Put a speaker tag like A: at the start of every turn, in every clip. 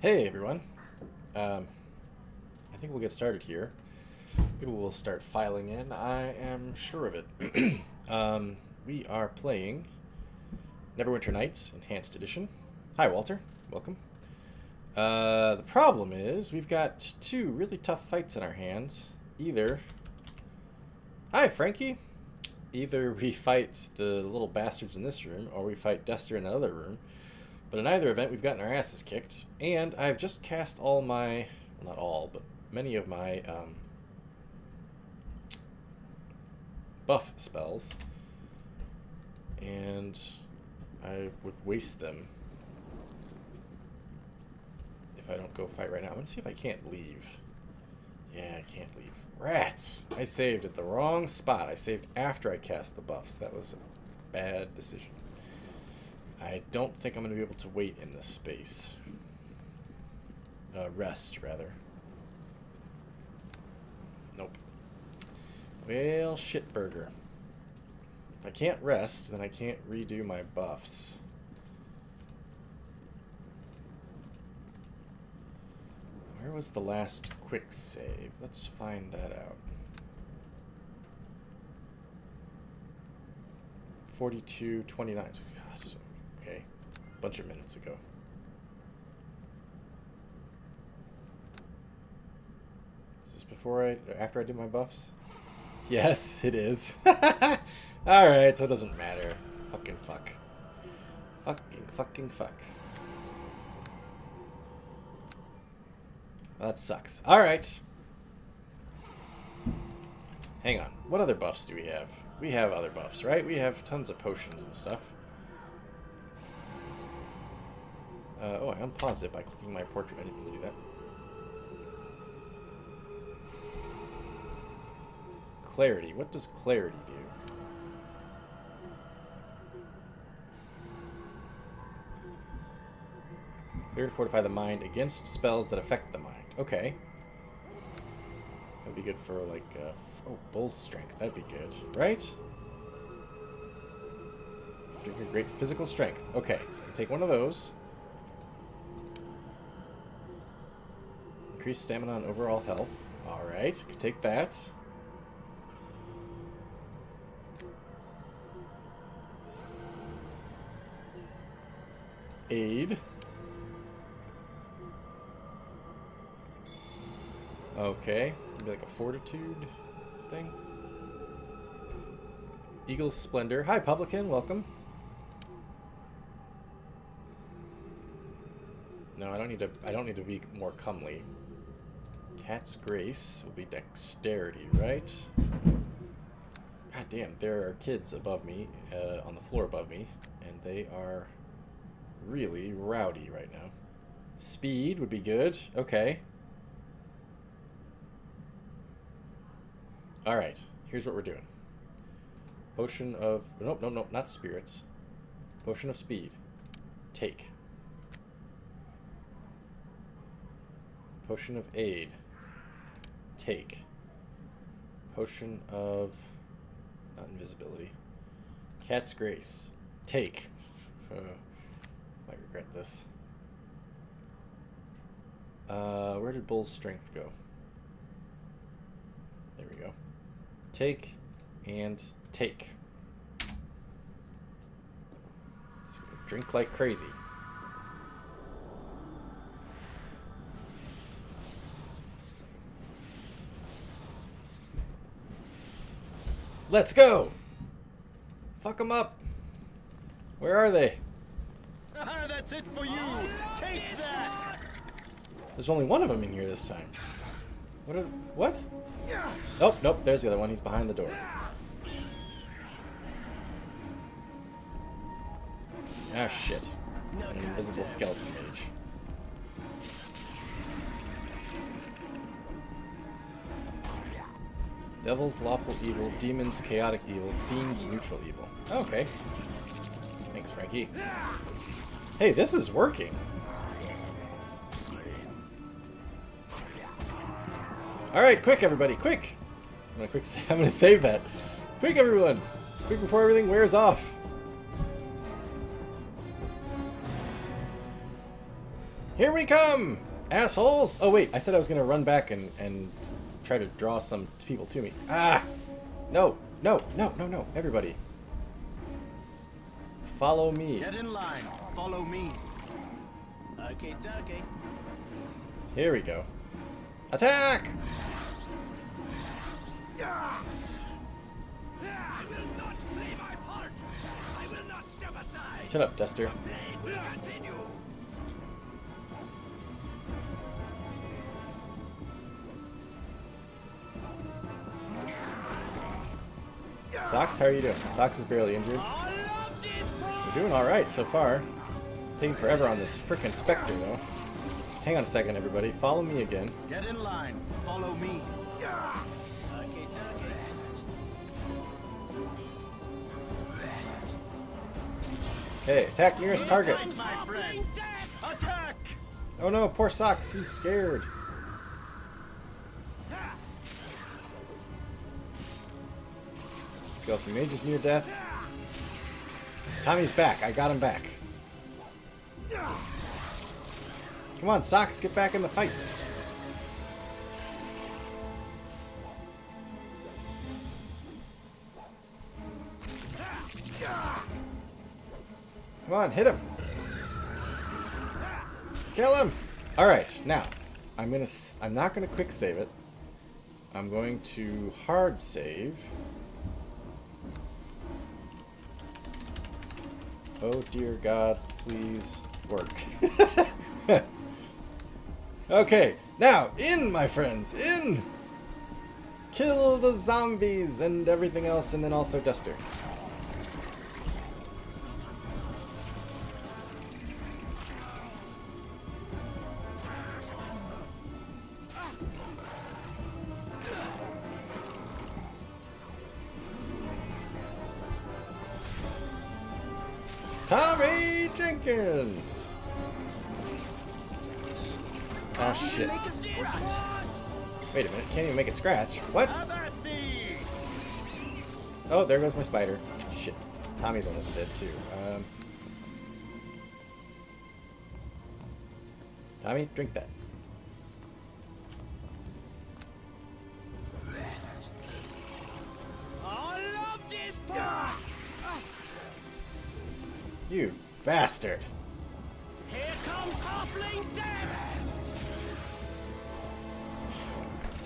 A: Hey everyone. I think we'll get started here. People will start filing in. I am sure of it. We are playing Neverwinter Nights Enhanced Edition. Hi Walter, welcome. The problem is we've got two really tough fights in our hands. Hi Frankie! Either we fight the little bastards in this room, or we fight Dester in the other room. But in either event, we've gotten our asses kicked, and I've just cast all my, well, not all, but many of my buff spells, and I would waste them if I don't go fight right now. I'm going to see if I can't leave. Yeah, I can't leave. Rats! I saved at the wrong spot. I saved after I cast the buffs. That was a bad decision. I don't think I'm going to be able to wait in this space. Rest, rather. Nope. Well, shitburger. If I can't rest, then I can't redo my buffs. Where was the last quick save? Let's find that out. 42:29. God, so okay, a bunch of minutes ago. Is this after I do my buffs? Yes, it is. Alright, so it doesn't matter. Fucking fuck. Fucking fuck. Well, that sucks. Alright. Hang on. What other buffs do we have? We have other buffs, right? We have tons of potions and stuff. Oh, I unpaused it by clicking my portrait. I didn't mean to do that. Clarity. What does clarity do? Clear and fortify the mind against spells that affect the mind. Okay. That'd be good for, like, oh, bull's strength. That'd be good, right? Drink your great physical strength. Okay, so I take one of those. Increase stamina and overall health. Alright, could take that. Aid. Okay, maybe like a fortitude thing. Eagle's Splendor. Hi, Publican. Welcome. No, I don't need to be more comely. Cat's Grace will be dexterity, right? God damn, there are kids above me, on the floor above me, and they are really rowdy right now. Speed would be good. Okay. Alright, here's what we're doing. Potion of... Nope, not spirits. Potion of speed. Take. Potion of aid. Take. Potion of... not invisibility. Cat's Grace. Take. Might regret this. Where did Bull's Strength go? There we go. Take and take. Let's go drink like crazy. Let's go! Fuck them up! Where are they?
B: That's it for you! Take that!
A: There's only one of them in here this time. What? Oh, nope, there's the other one. He's behind the door. Ah, shit. An invisible skeleton mage. Devils, lawful evil, demons, chaotic evil, fiends, neutral evil. Okay. Thanks, Frankie. Hey, this is working. Alright, quick everybody, quick! I'm gonna save that. Quick everyone! Quick before everything wears off. Here we come! Assholes! Oh wait, I said I was gonna run back and try to draw some people to me. Ah! No! No! No! No! No! Everybody. Follow me.
B: Get in line. Follow me. Okay, okay.
A: Here we go. Attack!
C: I will not play my part. I will not step aside.
A: Shut up, Duster.
C: Pain will continue.
A: Socks, how are you doing? Socks is barely injured. We're doing alright so far. Taking forever on this frickin' Spectre, though. Hang on a second, everybody. Follow me again.
B: Get in line. Follow me. Okay, okay.
A: Hey, attack nearest target.
B: Times, my friends. Attack!
A: Oh no, poor Socks. He's scared. Skeleton Mage is near death. Tommy's back. I got him back. Come on, Socks, get back in the fight. Come on, hit him. Kill him. All right, now I'm not gonna quick save it. I'm going to hard save. Oh dear God, please work. Okay, now, in, my friends, in! Kill the zombies and everything else, and then also Duster. Tommy Jenkins! Oh shit.
B: Make a scratch.
A: Wait a minute, can't even make a scratch. What?
B: Have at thee.
A: Oh, there goes my spider. Shit. Tommy's almost dead too. Tommy, drink that.
C: All of this part.
A: You bastard.
C: Here comes Halfling Death.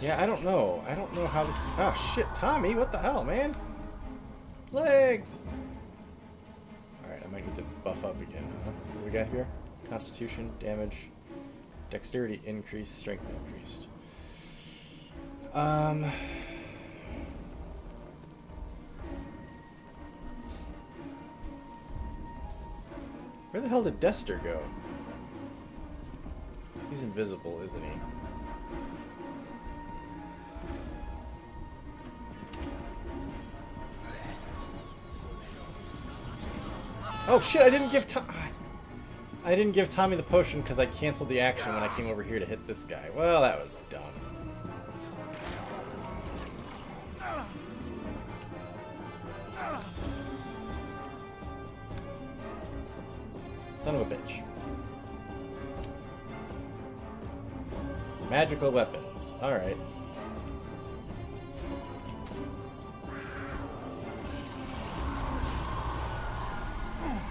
A: Yeah, I don't know. I don't know how this is. Oh shit, Tommy, what the hell, man? Legs! Alright, I might need to buff up again. What do we got here? Constitution, damage, dexterity increased, strength increased. Where the hell did Dester go? He's invisible, isn't he? Oh shit, I didn't give Tommy the potion because I canceled the action when I came over here to hit this guy. Well, that was dumb. Son of a bitch. Magical weapons. Alright.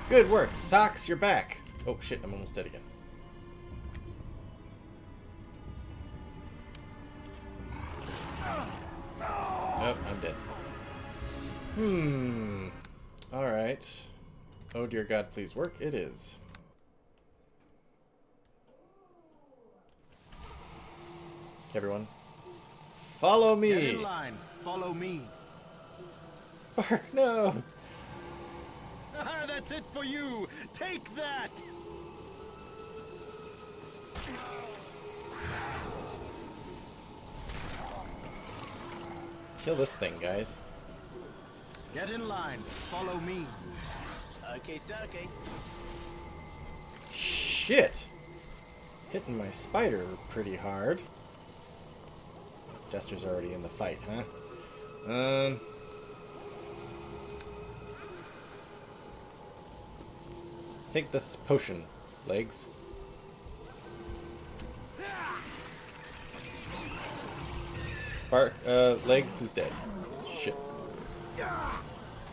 A: Good work, Socks, you're back. Oh shit, I'm almost dead again. Nope, I'm dead. Alright. Oh dear God, please work. It is. Everyone, follow me.
B: Get in line. Follow me.
A: Bark, no.
B: Ah, that's it for you. Take that.
A: Kill this thing, guys.
B: Get in line. Follow me. Okay, okay.
A: Shit! Hitting my spider pretty hard. Jester's already in the fight, huh? Take this potion, Legs. Legs is dead. Shit.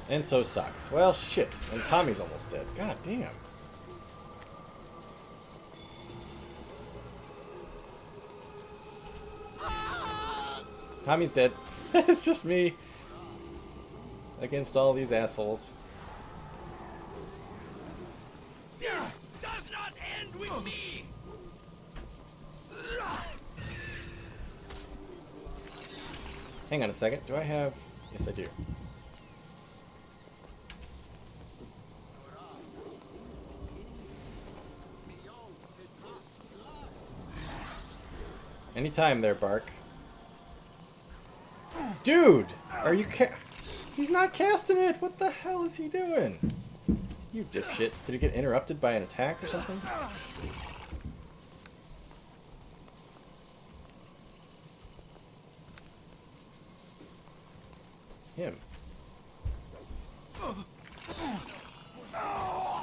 A: And so Socks. Well, shit. And Tommy's almost dead. God damn. Tommy's dead. It's just me against all these assholes.
C: This does not end with me.
A: Hang on a second. Do I have... Yes, I do. Anytime there, Bark. Dude! Are you He's not casting it! What the hell is he doing? You dipshit. Did he get interrupted by an attack or something? Him.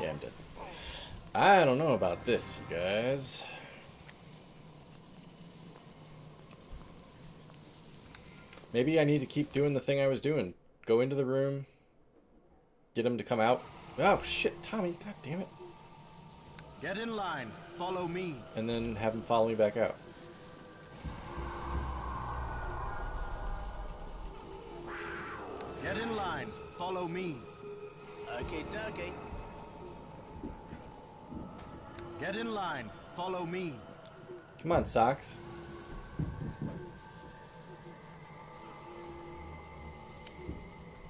A: Yeah, I'm dead. I don't know about this, you guys. Maybe I need to keep doing the thing I was doing. Go into the room. Get him to come out. Oh, shit, Tommy. God damn it.
B: Get in line. Follow me.
A: And then have him follow me back out.
B: Get in line. Follow me. Okay, dokie. Get in line. Follow me.
A: Come on, Socks.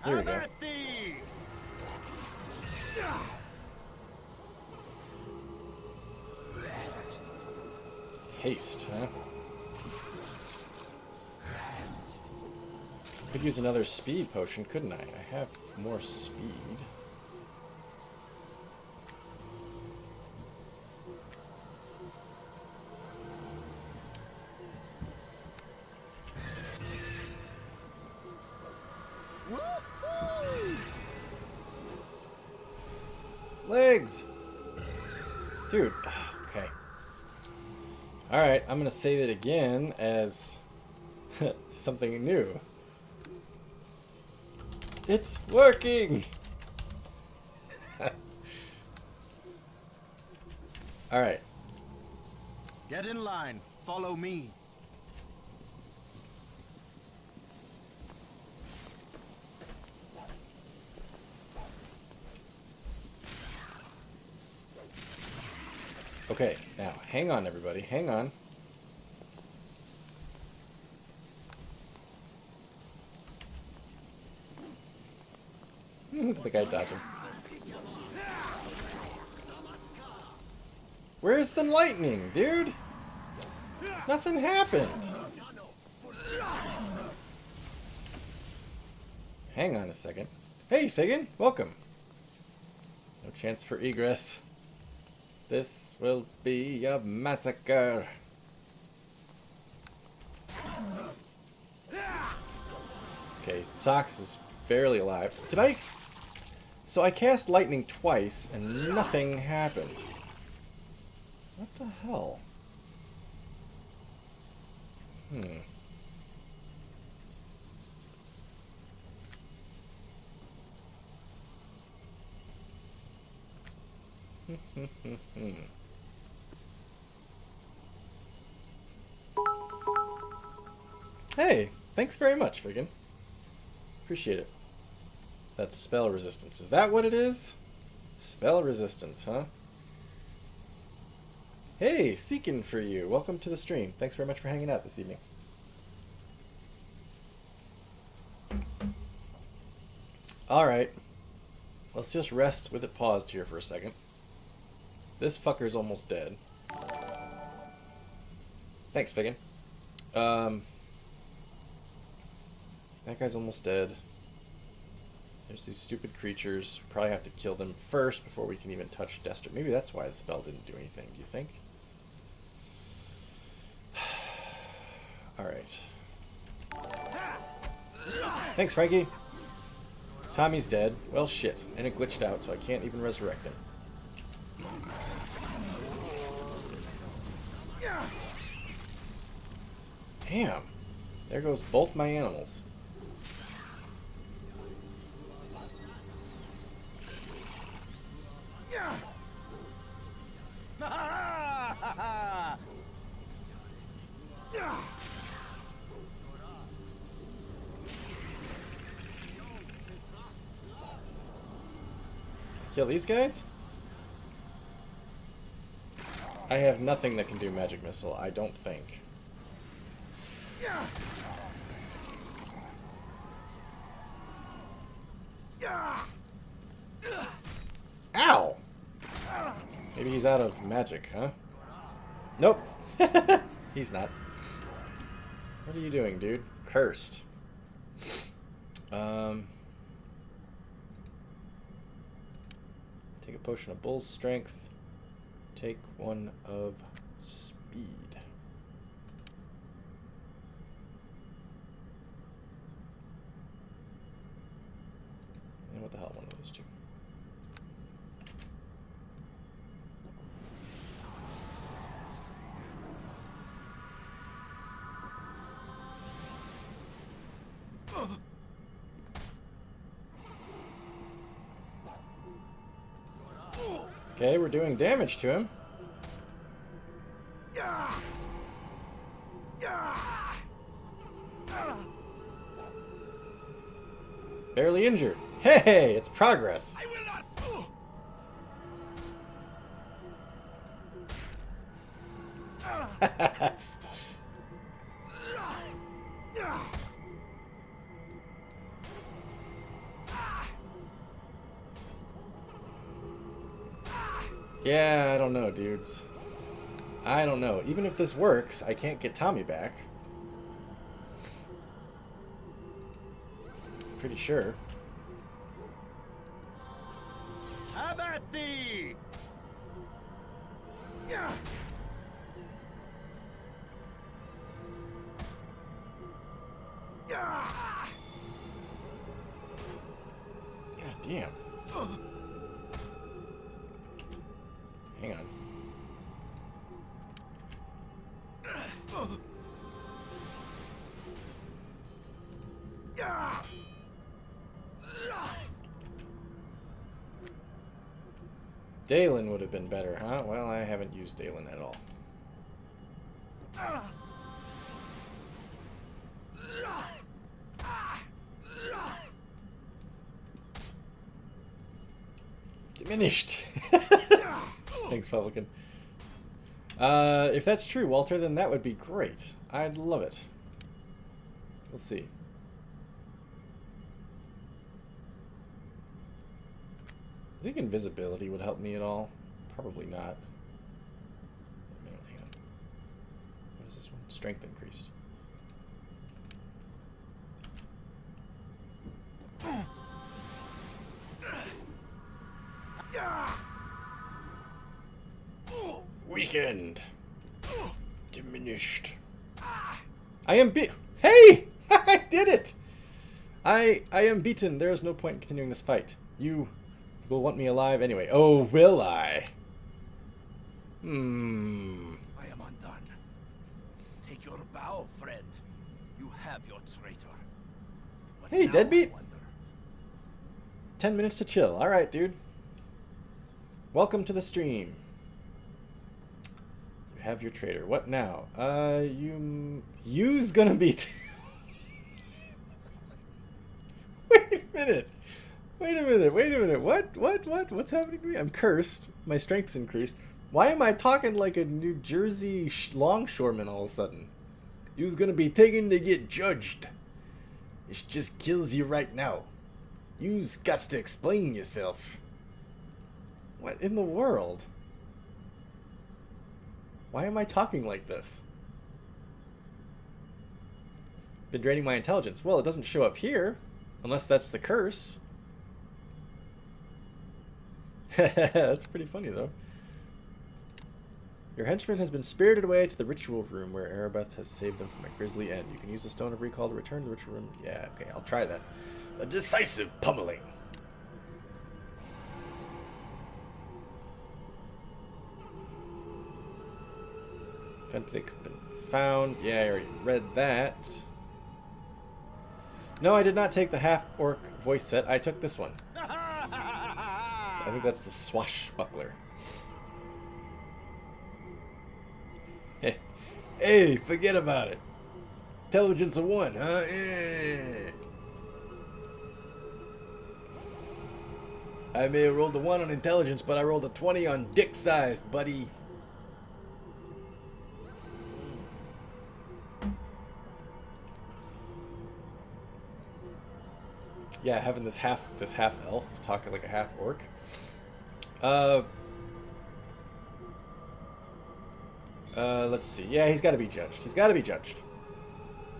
A: Here we go.
B: Have at thee.
A: Haste, huh? Could use another speed potion, couldn't I? I have more speed. Legs! Dude, okay. Alright, I'm gonna save it again as something new. It's working! Alright.
B: Get in line. Follow me.
A: Okay, now, hang on everybody, hang on. Look at the guy dodging. Where's the lightning, dude? Nothing happened. Hang on a second. Hey, Figgin, welcome. No chance for egress. This will be a massacre. Okay, Socks is barely alive. Did I... So I cast lightning twice and nothing happened. What the hell? Hey, thanks very much, Figgin. Appreciate it. That's spell resistance. Is that what it is? Spell resistance, huh? Hey, Seekin' for you. Welcome to the stream. Thanks very much for hanging out this evening. Alright. Let's just rest with it paused here for a second. This fucker's almost dead. Thanks, Figgin. That guy's almost dead. There's these stupid creatures. Probably have to kill them first before we can even touch Destro. Maybe that's why the spell didn't do anything, do you think? Alright. Thanks, Frankie. Tommy's dead. Well, shit. And it glitched out, so I can't even resurrect him. Damn. There goes both my animals.
B: Yeah. Ha ha ha ha! Yeah.
A: Kill these guys? I have nothing that can do magic missile, I don't think.
B: Yeah. Yeah.
A: Ow! Maybe he's out of magic, huh? Nope. He's not. What are you doing, dude? Cursed. Take a potion of bull's strength. Take one of speed. And what the hell, one of those two. Okay, we're doing damage to him. Barely injured. Hey, it's progress.
C: I will not.
A: Yeah, I don't know, dudes. I don't know. Even if this works, I can't get Tommy back. Pretty sure.
B: Have at thee! Yeah. Yeah.
A: God damn. Hang on.
B: Yeah.
A: Dalen would have been better, huh? Well, I haven't used Dalen at all. Diminished. Thanks, Publican. If that's true, Walter, then that would be great. I'd love it. We'll see. I think invisibility would help me at all. Probably not. Wait a minute, hang on. What is this one? Strength increased. Weakened. Diminished. I am Hey! I did it! I am beaten. There is no point in continuing this fight. You will want me alive anyway. Oh, will I?
C: I am undone. Take your bow, friend. You have your traitor. But
A: Hey,
C: now
A: deadbeat.
C: I wonder-
A: 10 minutes to chill. Alright, dude. Welcome to the stream. You have your traitor. What now? You's gonna be... Wait a minute. Wait a minute. Wait a minute. What? What's happening to me? I'm cursed. My strength's increased. Why am I talking like a New Jersey longshoreman all of a sudden? You's gonna be taken to get judged. It just kills you right now. You's got to explain yourself. What in the world? Why am I talking like this? Been draining my intelligence. Well, it doesn't show up here. Unless that's the curse. That's pretty funny, though. Your henchman has been spirited away to the ritual room where Erebeth has saved them from a grisly end. You can use the Stone of Recall to return to the ritual room. Yeah, okay, I'll try that. A decisive pummeling. Fenpick been found. Yeah, I already read that. No, I did not take the half-orc voice set. I took this one. I think that's the swashbuckler. Hey, forget about it. Intelligence of 1, huh? I may have rolled a 1 on intelligence, but I rolled a 20 on dick size, buddy. Yeah, having this half elf talking like a half orc. Let's see. Yeah, he's got to be judged. He's got to be judged.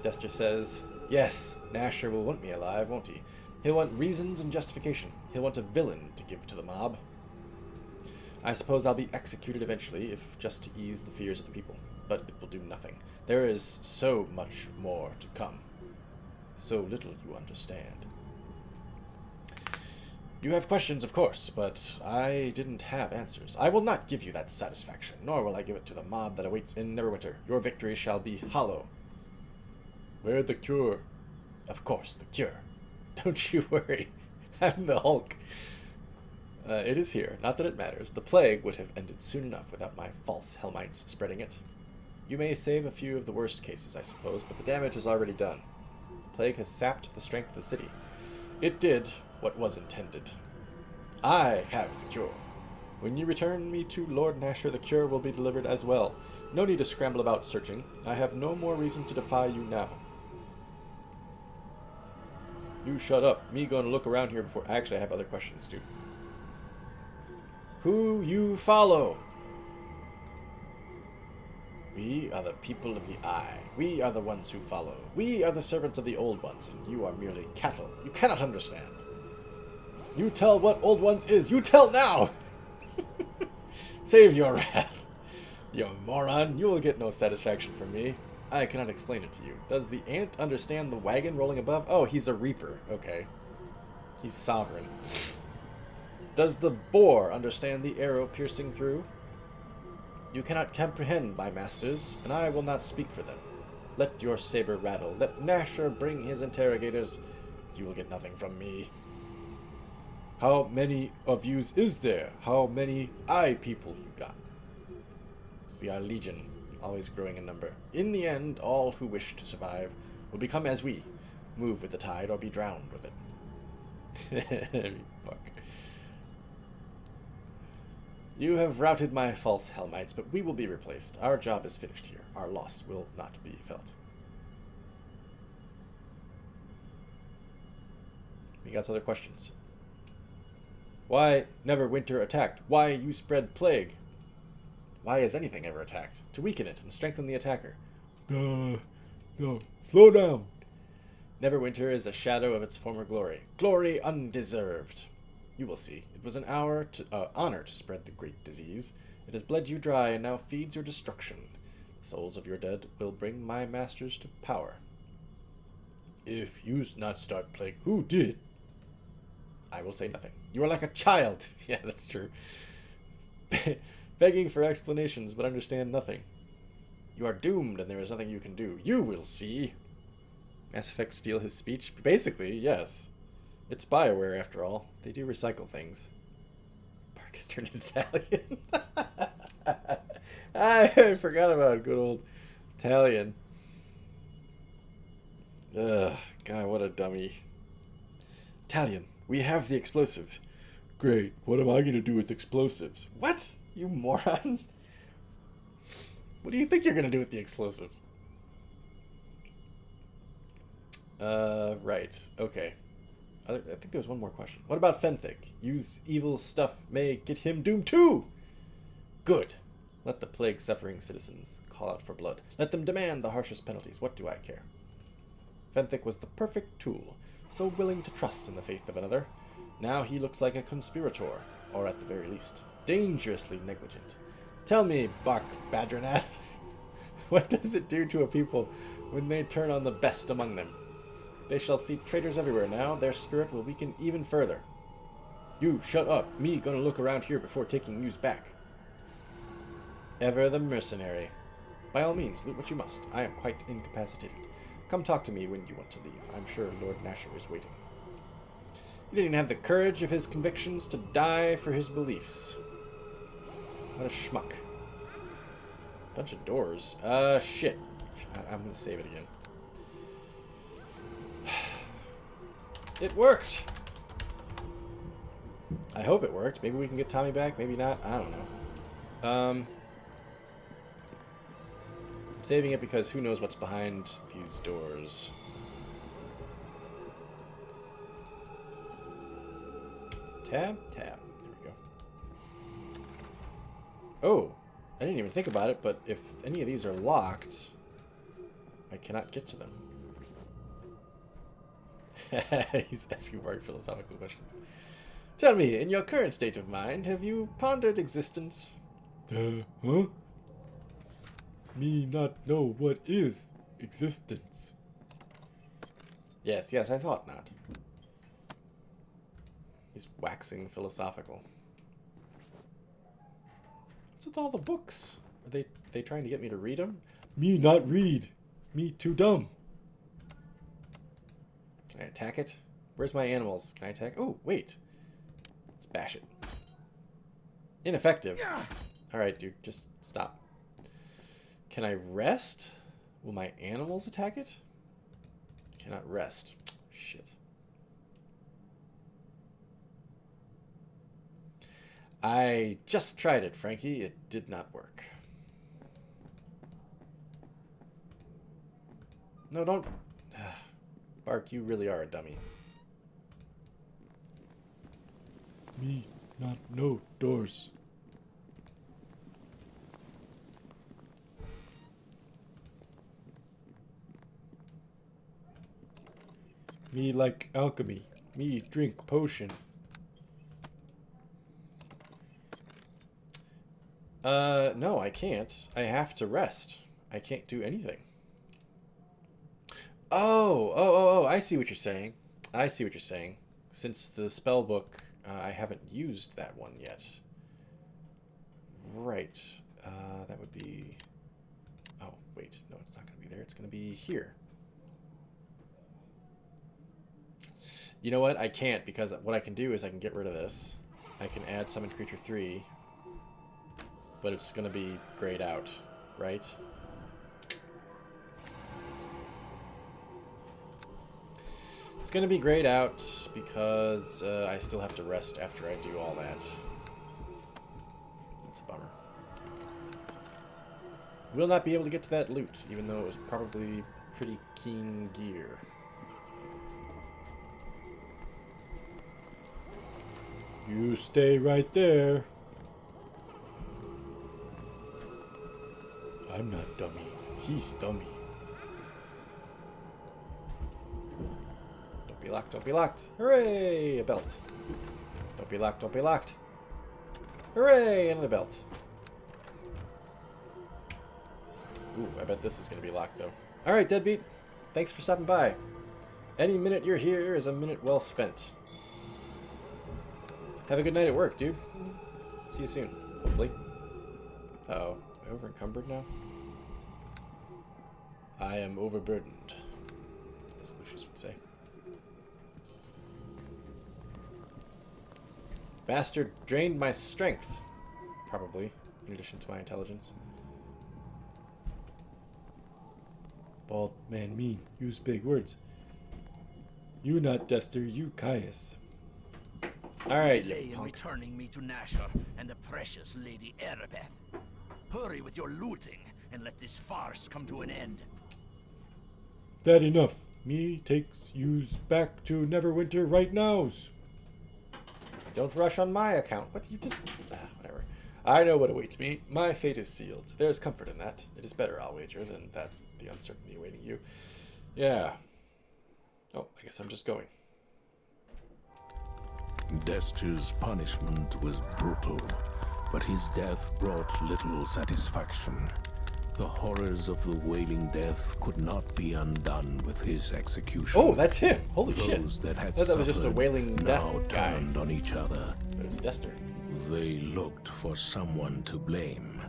A: Dester says, yes, Nasher will want me alive, won't he? He'll want reasons and justification. He'll want a villain to give to the mob. I suppose I'll be executed eventually, if just to ease the fears of the people. But it will do nothing. There is so much more to come. So little you understand. You have questions, of course, but I didn't have answers. I will not give you that satisfaction, nor will I give it to the mob that awaits in Neverwinter. Your victory shall be hollow. Where's the cure? Of course, the cure. Don't you worry. I'm the Hulk. It is here. Not that it matters. The plague would have ended soon enough without my false Helmites spreading it. You may save a few of the worst cases, I suppose, but the damage is already done. The plague has sapped the strength of the city. It did what was intended. I have the cure. When you return me to Lord Nasher, the cure will be delivered as well. No need to scramble about searching. I have no more reason to defy you now. You shut up. Me going to look around here before... Actually, I have other questions, too. Who you follow? We are the people of the Eye. We are the ones who follow. We are the servants of the Old Ones, and you are merely cattle. You cannot understand. You tell what Old Ones is. You tell now! Save your wrath. You moron. You will get no satisfaction from me. I cannot explain it to you. Does the ant understand the wagon rolling above? Oh, he's a reaper. Okay. He's sovereign. Does the boar understand the arrow piercing through? You cannot comprehend my masters, and I will not speak for them. Let your saber rattle. Let Nasher bring his interrogators. You will get nothing from me. How many of yous is there? How many eye people you got? We are legion, always growing in number. In the end, all who wish to survive will become as we, move with the tide or be drowned with it. Fuck. You have routed my false Helmites, but we will be replaced. Our job is finished here. Our loss will not be felt. We got other questions. Why Neverwinter attacked? Why you spread plague? Why is anything ever attacked? To weaken it and strengthen the attacker. No, slow down. Neverwinter is a shadow of its former glory. Glory undeserved. You will see. It was an honor to spread the great disease. It has bled you dry and now feeds your destruction. The souls of your dead will bring my masters to power. If you not start plague, who did? I will say nothing. You are like a child. Yeah, that's true. Begging for explanations, but understand nothing. You are doomed, and there is nothing you can do. You will see. Mass Effect steal his speech? Basically, yes. It's BioWare, after all. They do recycle things. Park has turned Italian. I forgot about good old Italian. Ugh, God, what a dummy. Italian, we have the explosives. Great, what am I going to do with explosives? What? You moron. What do you think you're going to do with the explosives? Right. Okay. I think there was one more question. What about Fenthic? Use evil stuff may get him doomed too! Good. Let the plague-suffering citizens call out for blood. Let them demand the harshest penalties. What do I care? Fenthic was the perfect tool, so willing to trust in the faith of another. Now he looks like a conspirator, or at the very least, dangerously negligent. Tell me, Bach Badranath, what does it do to a people when they turn on the best among them? They shall see traitors everywhere now. Their spirit will weaken even further. You, shut up. Me gonna look around here before taking news back. Ever the mercenary. By all means, loot what you must. I am quite incapacitated. Come talk to me when you want to leave. I'm sure Lord Nasher is waiting. He didn't even have the courage of his convictions to die for his beliefs. What a schmuck. Bunch of doors. Shit. I'm gonna save it again. It worked! I hope it worked. Maybe we can get Tommy back, maybe not. I don't know. Saving it because who knows what's behind these doors. Tab, tab. There we go. Oh, I didn't even think about it, but if any of these are locked, I cannot get to them. He's asking very philosophical questions. Tell me, in your current state of mind, have you pondered existence?
D: Huh? Me not know what is existence.
A: Yes, yes, I thought not. He's waxing philosophical. What's with all the books? Are they trying to get me to read them?
D: Me not read. Me too dumb.
A: Can I attack it? Where's my animals? Can I attack? Oh, wait. Let's bash it. Ineffective. Alright, dude, just stop. Can I rest? Will my animals attack it? Cannot rest. Shit. I just tried it, Frankie. It did not work. No, don't... Bark, you really are a dummy.
D: Me not know doors. Me like alchemy. Me drink potion.
A: No, I can't. I have to rest. I can't do anything. Oh, I see what you're saying. I see what you're saying. Since the spell book, I haven't used that one yet. Right. That would be... Oh, wait. No, it's not going to be there. It's going to be here. You know what? I can't, because what I can do is I can get rid of this. I can add summon creature 3. But it's going to be grayed out, right? It's going to be grayed out because I still have to rest after I do all that. That's a bummer. Will not be able to get to that loot, even though it was probably pretty keen gear.
D: You stay right there. I'm not dummy. He's dummy.
A: Don't be locked, don't be locked. Hooray! A belt. Don't be locked, don't be locked. Hooray! Another belt. Ooh, I bet this is going to be locked, though. Alright, Deadbeat. Thanks for stopping by. Any minute you're here is a minute well spent. Have a good night at work, dude. See you soon, hopefully. Uh-oh. Am I over encumbered now? I am overburdened, as Lucius would say. Bastard drained my strength. Probably, in addition to my intelligence.
D: Bald man mean. Use big words. You not Dester, you Caius.
A: Alright,
C: Delay
A: you
C: in
A: punk.
C: returning me to Nasher and the precious Lady Erebeth. Hurry with your looting and let this farce come to an end.
D: That enough. Me takes yous back to Neverwinter right nows.
A: Don't rush on my account. What you just... whatever. I know what awaits me. My fate is sealed. There is comfort in that. It is better, I'll wager, than that the uncertainty awaiting you. Yeah. Oh, I guess I'm just going.
E: Dester's punishment was brutal, but his death brought little satisfaction. The horrors of the Wailing Death could not be undone with his execution.
A: Oh, that's him! Holy shit!
E: Those that had
A: I thought that was just a
E: suffered
A: Wailing Death
E: now
A: guy.
E: turned on each other.
A: But it's Dester.
E: They looked for someone to blame,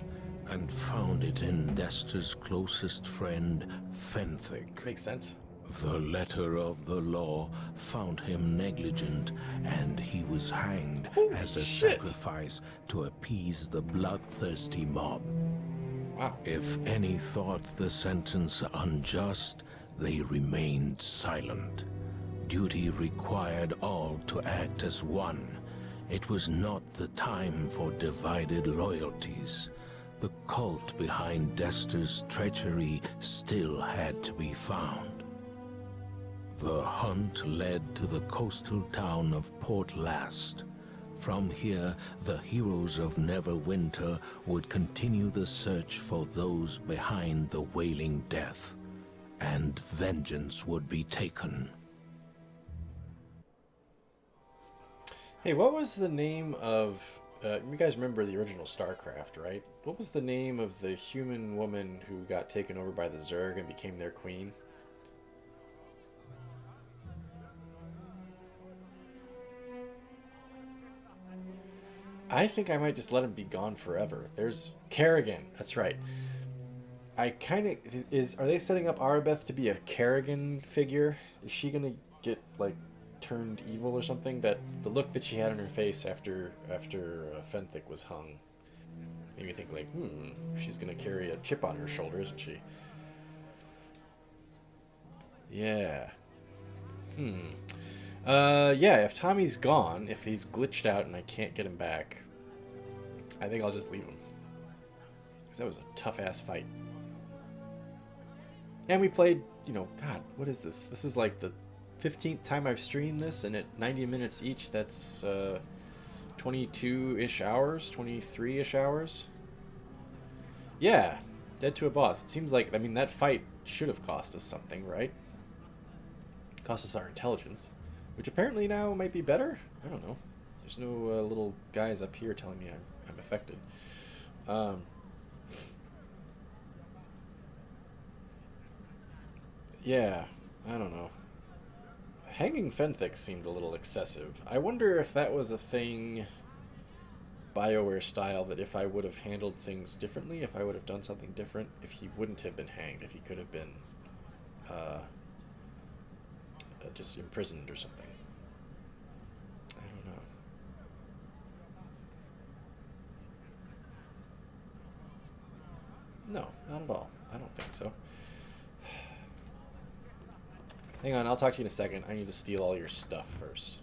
E: and found it in Dester's closest friend, Fenthic.
A: Makes sense.
E: The letter of the law found him negligent, and he was hanged
A: Holy
E: as a
A: shit.
E: sacrifice to appease the bloodthirsty mob.
A: Wow.
E: If any thought the sentence unjust, they remained silent. Duty required all to act as one. It was not the time for divided loyalties. The cult behind Dester's treachery still had to be found. The hunt led to the coastal town of Port Last. From here, the heroes of Neverwinter would continue the search for those behind the Wailing Death, and vengeance would be taken.
A: Hey, what was the name of... you guys remember the original StarCraft, right? What was the name of the human woman who got taken over by the Zerg and became their queen? I think I might just let him be gone forever. There's Kerrigan. That's right. I kind of... Are they setting up Arabeth to be a Kerrigan figure? Is she going to get, like, turned evil or something? That the look that she had on her face after Fenthic was hung made me think, like, she's going to carry a chip on her shoulder, isn't she? Yeah. Yeah, if Tommy's gone, if he's glitched out and I can't get him back, I think I'll just leave him. Because that was a tough-ass fight. And we played, you know, God, what is this? This is like the 15th time I've streamed this, and at 90 minutes each, that's 22-ish hours, 23-ish hours. Yeah, dead to a boss. It seems like, I mean, that fight should have cost us something, right? Cost us our intelligence. Which apparently now might be better? I don't know. There's no little guys up here telling me I'm affected. Yeah, I don't know. Hanging Fenthic seemed a little excessive. I wonder if that was a thing, BioWare style, that if I would have handled things differently, if I would have done something different, if he wouldn't have been hanged, if he could have been just imprisoned or something. I don't know. No, not at all. I don't think so. Hang on, I'll talk to you in a second. I need to steal all your stuff first.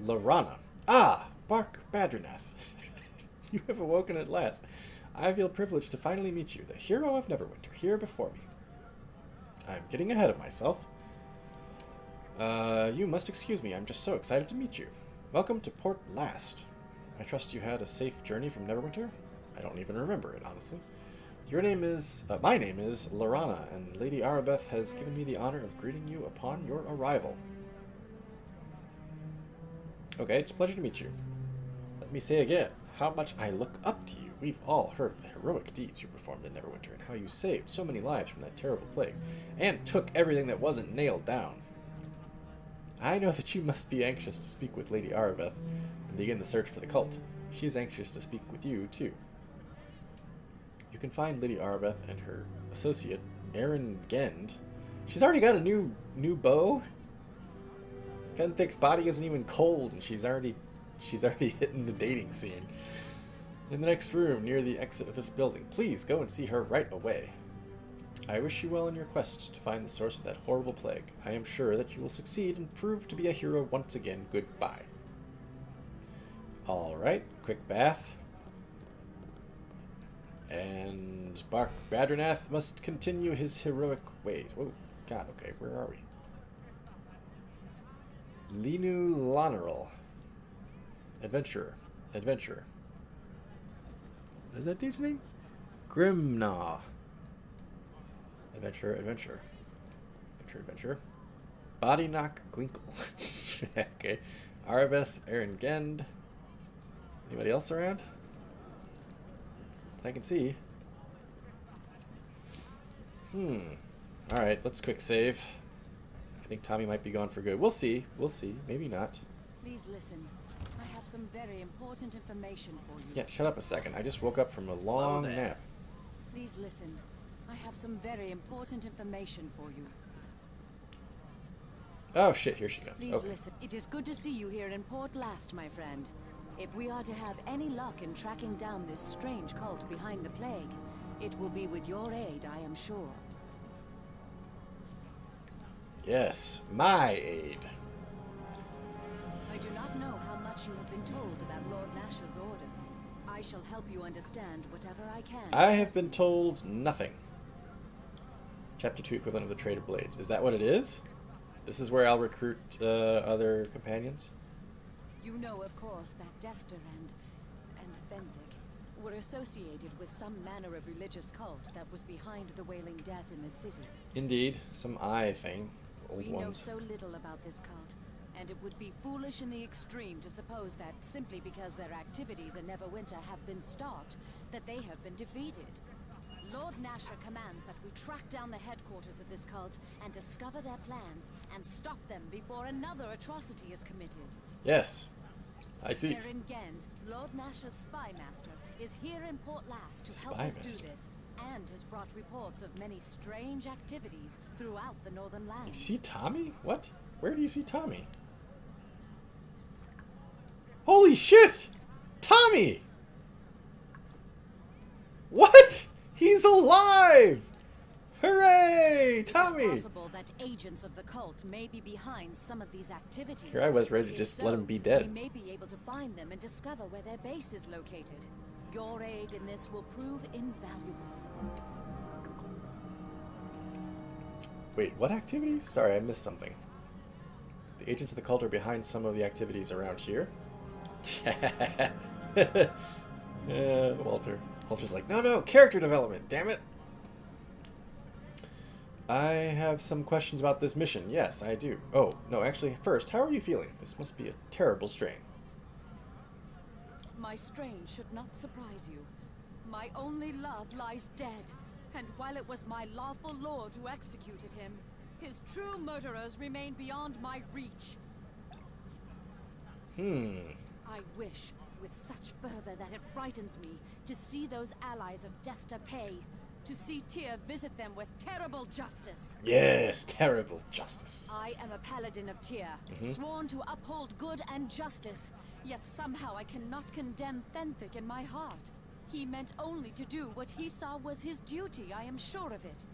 A: Lorana. Ah, Bark Badrinath. You have awoken at last. I feel privileged to finally meet you, the hero of Neverwinter, here before me. I'm getting ahead of myself. You must excuse me, I'm just so excited to meet you. Welcome to Port Last. I trust you had a safe journey from Neverwinter? I don't even remember it, honestly. Your name is... my name is Lorana, and Lady Arabeth has given me the honor of greeting you upon your arrival. Okay, it's a pleasure to meet you. Let me say again, how much I look up to you. We've all heard of the heroic deeds you performed in Neverwinter, and how you saved so many lives from that terrible plague, and took everything that wasn't nailed down. I know that you must be anxious to speak with Lady Arabeth and begin the search for the cult. She is anxious to speak with you, too. You can find Lady Arabeth and her associate, Erin Gend. She's already got a new bow. Fenthic's body isn't even cold, and she's already hitting the dating scene. In the next room, near the exit of this building. Please go and see her right away. I wish you well in your quest to find the source of that horrible plague. I am sure that you will succeed and prove to be a hero once again. Goodbye. Alright, quick bath. And Bark Badrinath must continue his heroic ways. Oh, God, okay, where are we? Linu Loneral. Adventurer. Adventurer. What is that dude's name? Grimnaw. Adventurer, adventurer. Adventurer, adventurer. Body Knock Glinkle. Okay. Arabeth, Erin Gend. Anybody else around? I can see. Alright, let's quick save. I think Tommy might be gone for good. We'll see. We'll see. Maybe not.
F: Please listen. I have some very important information for you.
A: Yeah, shut up a second. I just woke up from a long
B: there.
A: nap.
F: Please listen. I have some very important information for you.
A: Oh shit, here she comes.
F: Please
A: Okay.
F: listen. It is good to see you here in Port Last, my friend. If we are to have any luck in tracking down this strange cult behind the plague, it will be with your aid, I am sure.
A: Yes, my aid.
F: I do not know how much you have been told about Lord Nash's orders. I shall help you understand whatever I can.
A: I have been told nothing. Chapter 2 equivalent of the Trade of Blades. Is that what it is? This is where I'll recruit other companions?
F: You know, of course, that Dester and Fenthic were associated with some manner of religious cult that was behind the Wailing Death in the city.
A: Indeed, some eye thing. Old
F: We know
A: ones.
F: so little about this cult, and it would be foolish in the extreme to suppose that simply because their activities in Neverwinter have been stopped, that they have been defeated. Lord Nasher commands that we track down the headquarters of this cult and discover their plans and stop them before another atrocity is committed.
A: Yes. I see.
F: Erin Gend, Lord Nasher's spy master, is here in Port Last to help us do this, and has brought reports of many strange activities throughout the Northern
A: You
F: lands.
A: see Tommy? What? Where do you see Tommy? Holy shit! Tommy! What? He's alive! Hooray! Tommy!
F: It is possible that agents of the cult may be behind some of these activities.
A: Here I was ready to
F: If
A: just
F: so,
A: let him be dead.
F: We may be able to find them and discover where their base is located. Your aid in this will prove invaluable.
A: Wait, what activities? Sorry, I missed something. The agents of the cult are behind some of the activities around here? Yeah, Walter. Walter's like, no, character development, damn it! I have some questions about this mission. Yes, I do. Oh, no, actually, first, how are you feeling? This must be a terrible strain.
F: My strain should not surprise you. My only love lies dead, and while it was my lawful lord who executed him, his true murderers remain beyond my reach. I wish, with such fervor that it frightens me, to see those allies of Desta pay, to see Tyr visit them with terrible justice.
A: Yes, terrible justice.
F: I am a paladin of Tyr, sworn to uphold good and justice, yet somehow I cannot condemn Fenthic in my heart. He meant only to do what he saw was his duty, I am sure of it.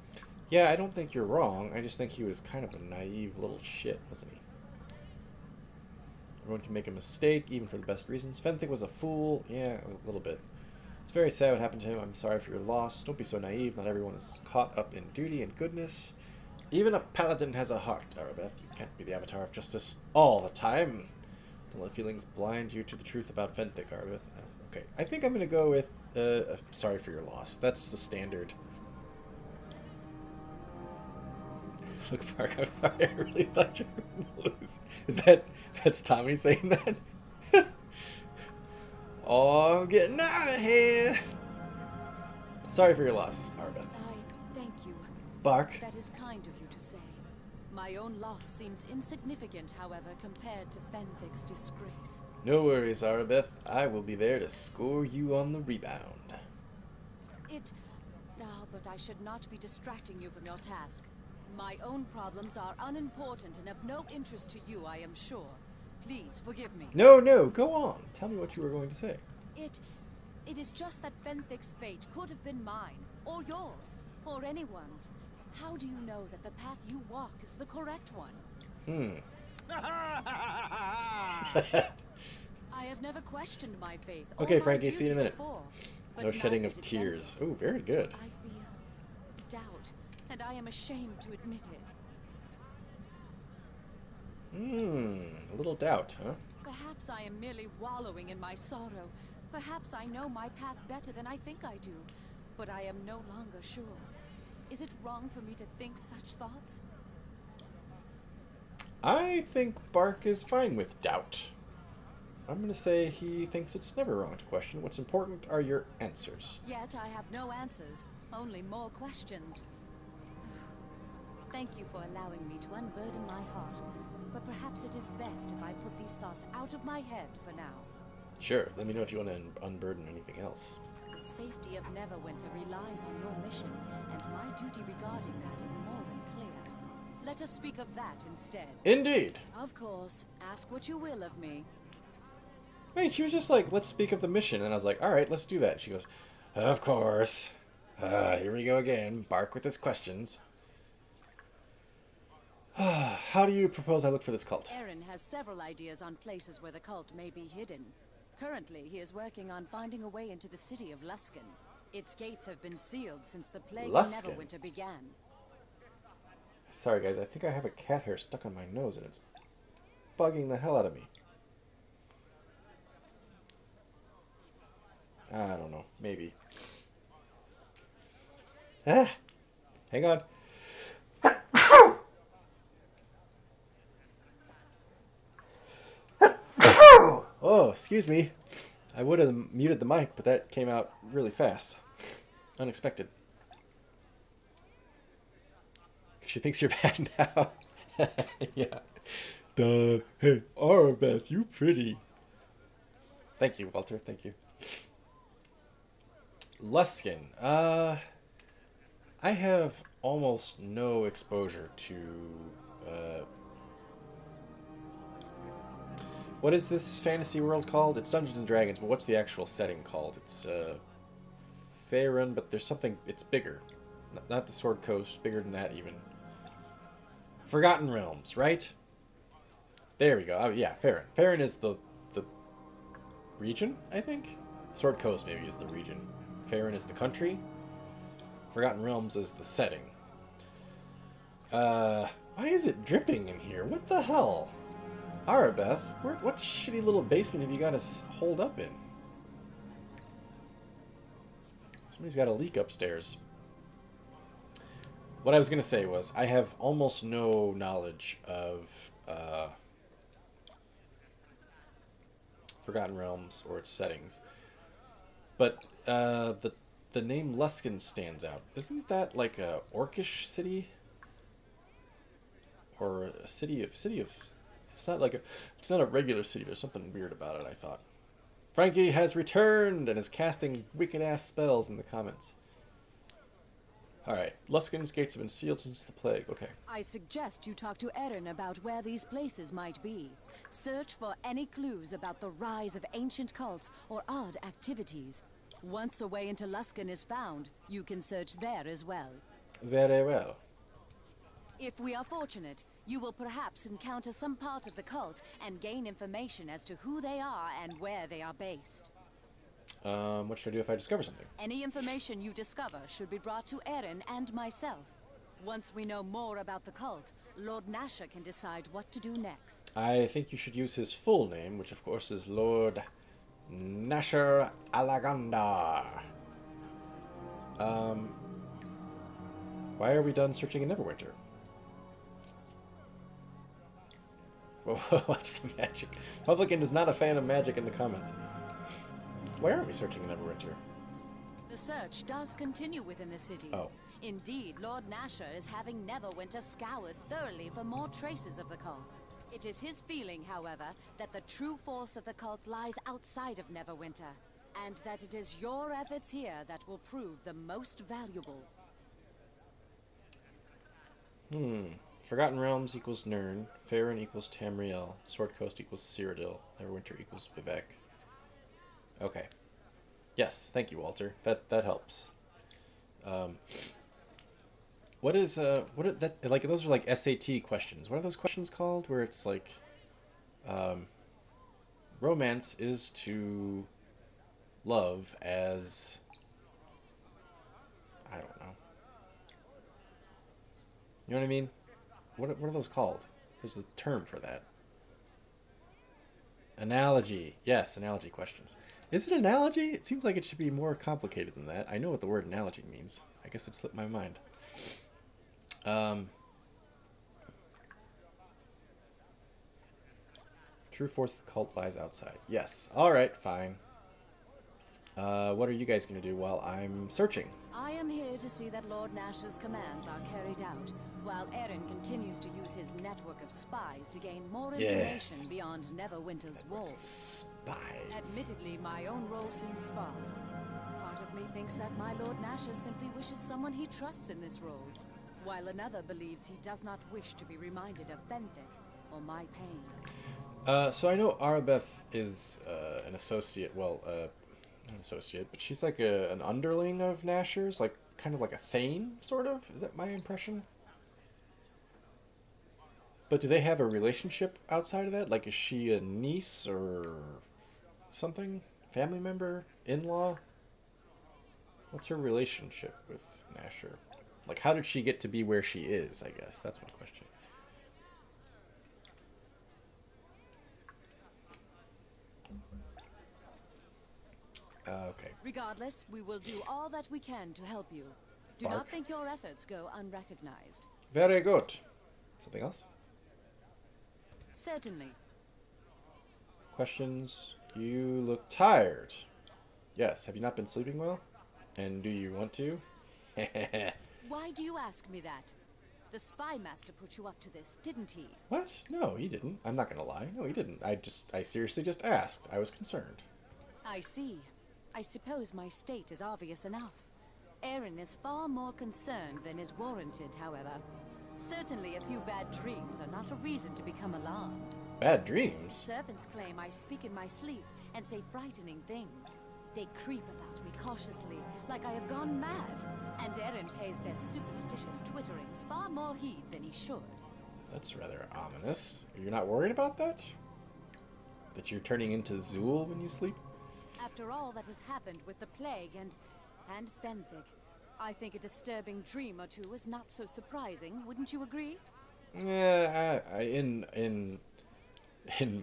A: Yeah, I don't think you're wrong. I just think he was kind of a naive little shit, wasn't he? Everyone can make a mistake, even for the best reasons. Fenthic was a fool. Yeah, a little bit. It's very sad what happened to him. I'm sorry for your loss. Don't be so naive. Not everyone is caught up in duty and goodness. Even a paladin has a heart, Arabeth. You can't be the avatar of justice all the time. Don't let feelings blind you to the truth about Fenthic, Arabeth. Okay, I think I'm going to go with sorry for your loss. That's the standard. Look, Mark, I'm sorry. I really thought you were going to lose. That's Tommy saying that? Oh, I'm getting out of here. Sorry for your loss, Arbeth.
F: I thank you.
A: Bark.
F: That is kind of you to say. My own loss seems insignificant, however, compared to Fenthic's disgrace.
A: No worries, Arbeth. I will be there to score you on the rebound.
F: But I should not be distracting you from your task. My own problems are unimportant and of no interest to you, I am sure. Please forgive me.
A: No, go on. Tell me what you were going to say.
F: It is just that Fenthic's fate could have been mine, or yours, or anyone's. How do you know that the path you walk is the correct one? I have never questioned my faith. or
A: Okay,
F: my
A: Frankie, see you in a
F: duty
A: minute.
F: before, but
A: No shedding
F: neither
A: of
F: did
A: tears.
F: Fenthic.
A: Oh, very good.
F: I feel doubt, and I am ashamed to admit it.
A: A little doubt, huh?
F: Perhaps I am merely wallowing in my sorrow. Perhaps I know my path better than I think I do. But I am no longer sure. Is it wrong for me to think such thoughts?
A: I think Bark is fine with doubt. I'm going to say he thinks it's never wrong to question. What's important are your answers.
F: Yet I have no answers, only more questions. Thank you for allowing me to unburden my heart, but perhaps it is best if I put these thoughts out of my head for now.
A: Sure, let me know if you want to unburden anything else.
F: The safety of Neverwinter relies on your mission, and my duty regarding that is more than clear. Let us speak of that instead.
A: Indeed!
F: Of course, ask what you will of me.
A: Wait, she was just like, let's speak of the mission. And I was like, alright, let's do that. And she goes, of course. Here we go again. Bark with his questions. How do you propose I look for this cult?
F: Aaron has several ideas on places where the cult may be hidden. Currently, he is working on finding a way into the city of Luskan. Its gates have been sealed since the plague in Neverwinter began.
A: Sorry guys, I think I have a cat hair stuck on my nose and it's bugging the hell out of me. I don't know, maybe. Ah! Hang on. Oh, excuse me. I would have muted the mic, but that came out really fast. Unexpected. She thinks you're bad now. Yeah.
D: Duh. Hey, Arabeth, you pretty.
A: Thank you, Walter. Thank you. Luskin. I have almost no exposure to what is this fantasy world called? It's Dungeons and Dragons, but what's the actual setting called? It's Faerun, but there's something. It's bigger, not the Sword Coast. Bigger than that even. Forgotten Realms, right? There we go. Oh, yeah, Faerun. Faerun is the region, I think. Sword Coast maybe is the region. Faerun is the country. Forgotten Realms is the setting. Why is it dripping in here? What the hell? Arabeth, what shitty little basement have you got us holed up in? Somebody's got a leak upstairs. What I was going to say was, I have almost no knowledge of Forgotten Realms or its settings. But the name Luskan stands out. Isn't that like a orcish city? Or a city of it's not like it's not a regular city. There's something weird about it, I thought. Frankie has returned and is casting wicked ass spells in the comments. Alright, Luskan's gates have been sealed since the plague. Okay.
F: I suggest you talk to Aaron about where these places might be. Search for any clues about the rise of ancient cults or odd activities. Once a way into Luskan is found, you can search there as well.
A: Very well.
F: If we are fortunate, you will perhaps encounter some part of the cult and gain information as to who they are and where they are based.
A: What should I do if I discover something?
F: Any information you discover should be brought to Aaron and myself. Once we know more about the cult, Lord Nasher can decide what to do next.
A: I think you should use his full name, which of course is Lord Nasher Alagandar. Why are we done searching in Neverwinter? Watch the magic. Publican is not a fan of magic in the comments. Why aren't we searching in Neverwinter?
F: The search does continue within the city.
A: Oh.
F: Indeed, Lord Nasher is having Neverwinter scoured thoroughly for more traces of the cult. It is his feeling, however, that the true force of the cult lies outside of Neverwinter, and that it is your efforts here that will prove the most valuable.
A: Forgotten Realms equals Nirn. Faerun equals Tamriel. Sword Coast equals Cyrodiil. Neverwinter equals Vivek. Okay. Yes, thank you, Walter. That helps. What is that like? Those are like SAT questions. What are those questions called? Where it's like, romance is to love as, I don't know. You know what I mean? What are those called? There's a term for that. Analogy. Yes, analogy questions. Is it analogy? It seems like it should be more complicated than that. I know what the word analogy means. I guess it slipped my mind. True force of the cult lies outside. Yes. Alright, fine. What are you guys going to do while I'm searching?
F: I am here to see that Lord Nash's commands are carried out, while Aaron continues to use his network of spies to gain more information beyond Neverwinter's walls.
A: Spies.
F: Admittedly, my own role seems sparse. Part of me thinks that my Lord Nasher simply wishes someone he trusts in this role, while another believes he does not wish to be reminded of Fenthic or my pain.
A: So I know Arabeth is an associate, well, not an associate, but she's like an underling of Nasher's, like kind of like a Thane, sort of? Is that my impression? But do they have a relationship outside of that? Like, is she a niece or something? Family member? In-law? What's her relationship with Nasher? Like, how did she get to be where she is, I guess? That's my question. Okay.
F: Regardless, we will do all that we can to help you. Do
A: Bark.
F: not think your efforts go unrecognized.
A: Very good. Something else?
F: Certainly.
A: Questions? You look tired. Yes. Have you not been sleeping well? And do you want to?
F: Why do you ask me that? The spy master put you up to this, didn't he?
A: What? No, he didn't. I'm not gonna lie. No, he didn't. I seriously just asked. I was concerned.
F: I see. I suppose my state is obvious enough. Aaron is far more concerned than is warranted, however. Certainly a few bad dreams are not a reason to become alarmed.
A: Bad dreams?
F: Servants claim I speak in my sleep and say frightening things. They creep about me cautiously, like I have gone mad. And Aaron pays their superstitious twitterings far more heed than he should.
A: That's rather ominous. You're not worried about that? That you're turning into Zool when you sleep?
F: After all that has happened with the plague and Fenthic, I think a disturbing dream or two is not so surprising, wouldn't you agree?
A: Yeah, in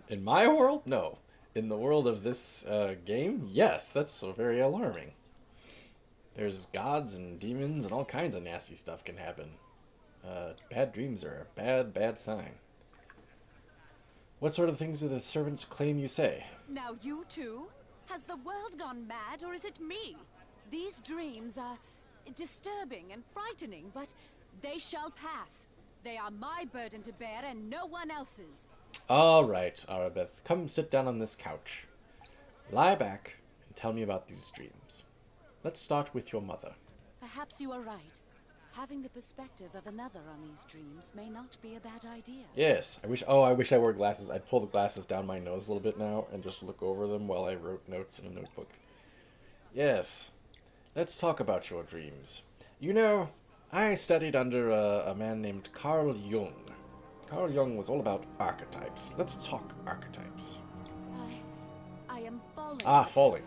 A: my world, no. In the world of this game, yes, that's so very alarming. There's gods and demons and all kinds of nasty stuff can happen. Bad dreams are a bad, bad sign. What sort of things do the servants claim you say?
F: Now you too? Has the world gone mad, or is it me? These dreams are disturbing and frightening, but they shall pass. They are my burden to bear and no one else's.
A: All right, Arabeth, come sit down on this couch. Lie back and tell me about these dreams. Let's start with your mother.
F: Perhaps you are right. Having the perspective of another on these dreams may not be a bad idea.
A: Yes, I wish I wore glasses. I'd pull the glasses down my nose a little bit now and just look over them while I wrote notes in a notebook. Yes, let's talk about your dreams. You know, I studied under a man named Carl Jung. Carl Jung was all about archetypes. Let's talk archetypes.
F: I am falling.
A: Ah, falling.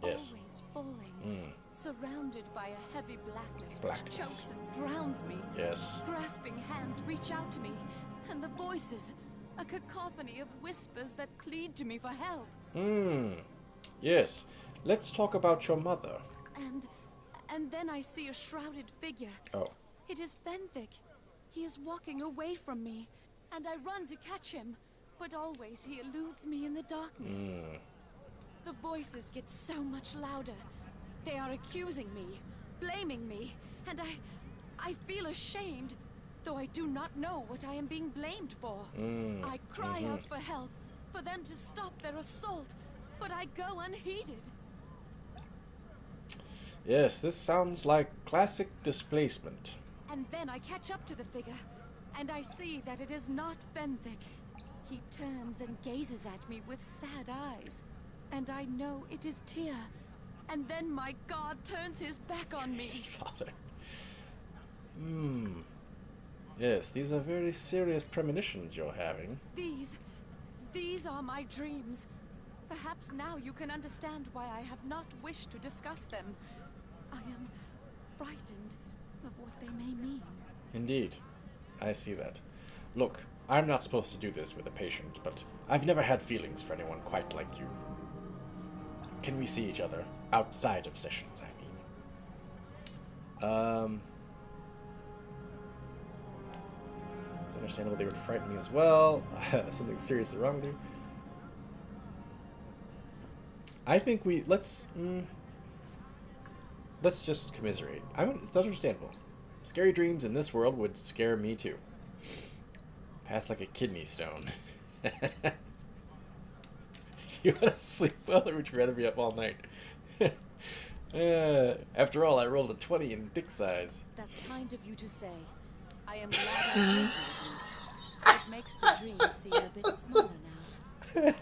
A: Yes.
F: Always falling. Surrounded by a heavy blackness which
A: Blackness.
F: chokes and drowns me.
A: Yes.
F: Grasping hands reach out to me, and the voices, a cacophony of whispers that plead to me for help.
A: Yes. Let's talk about your mother.
F: And then I see a shrouded figure.
A: Oh.
F: It is Fenthic. He is walking away from me, and I run to catch him, but always he eludes me in the darkness. The voices get so much louder. They are accusing me, blaming me, and I feel ashamed, though I do not know what I am being blamed for. I cry out for help, for them to stop their assault, but I go unheeded.
A: Yes, this sounds like classic displacement.
F: And then I catch up to the figure, and I see that it is not Fenthic. He turns and gazes at me with sad eyes, and I know it is Tyr. And then my god turns his back on me.
A: Father. Yes, these are very serious premonitions you're having.
F: These are my dreams. Perhaps now you can understand why I have not wished to discuss them. I am frightened of what they may mean.
A: Indeed. I see that. Look, I'm not supposed to do this with a patient, but I've never had feelings for anyone quite like you. Can we see each other? Outside of sessions, I mean. It's understandable they would frighten me as well. Something seriously wrong with you. I think let's let's just commiserate. It's understandable. Scary dreams in this world would scare me too. Pass like a kidney stone. You want to sleep well, or would you rather be up all night? After all, I rolled a 20 in dick size.
F: That's kind of you to say. I am glad I told you at least. It makes the dream seem a bit smaller now.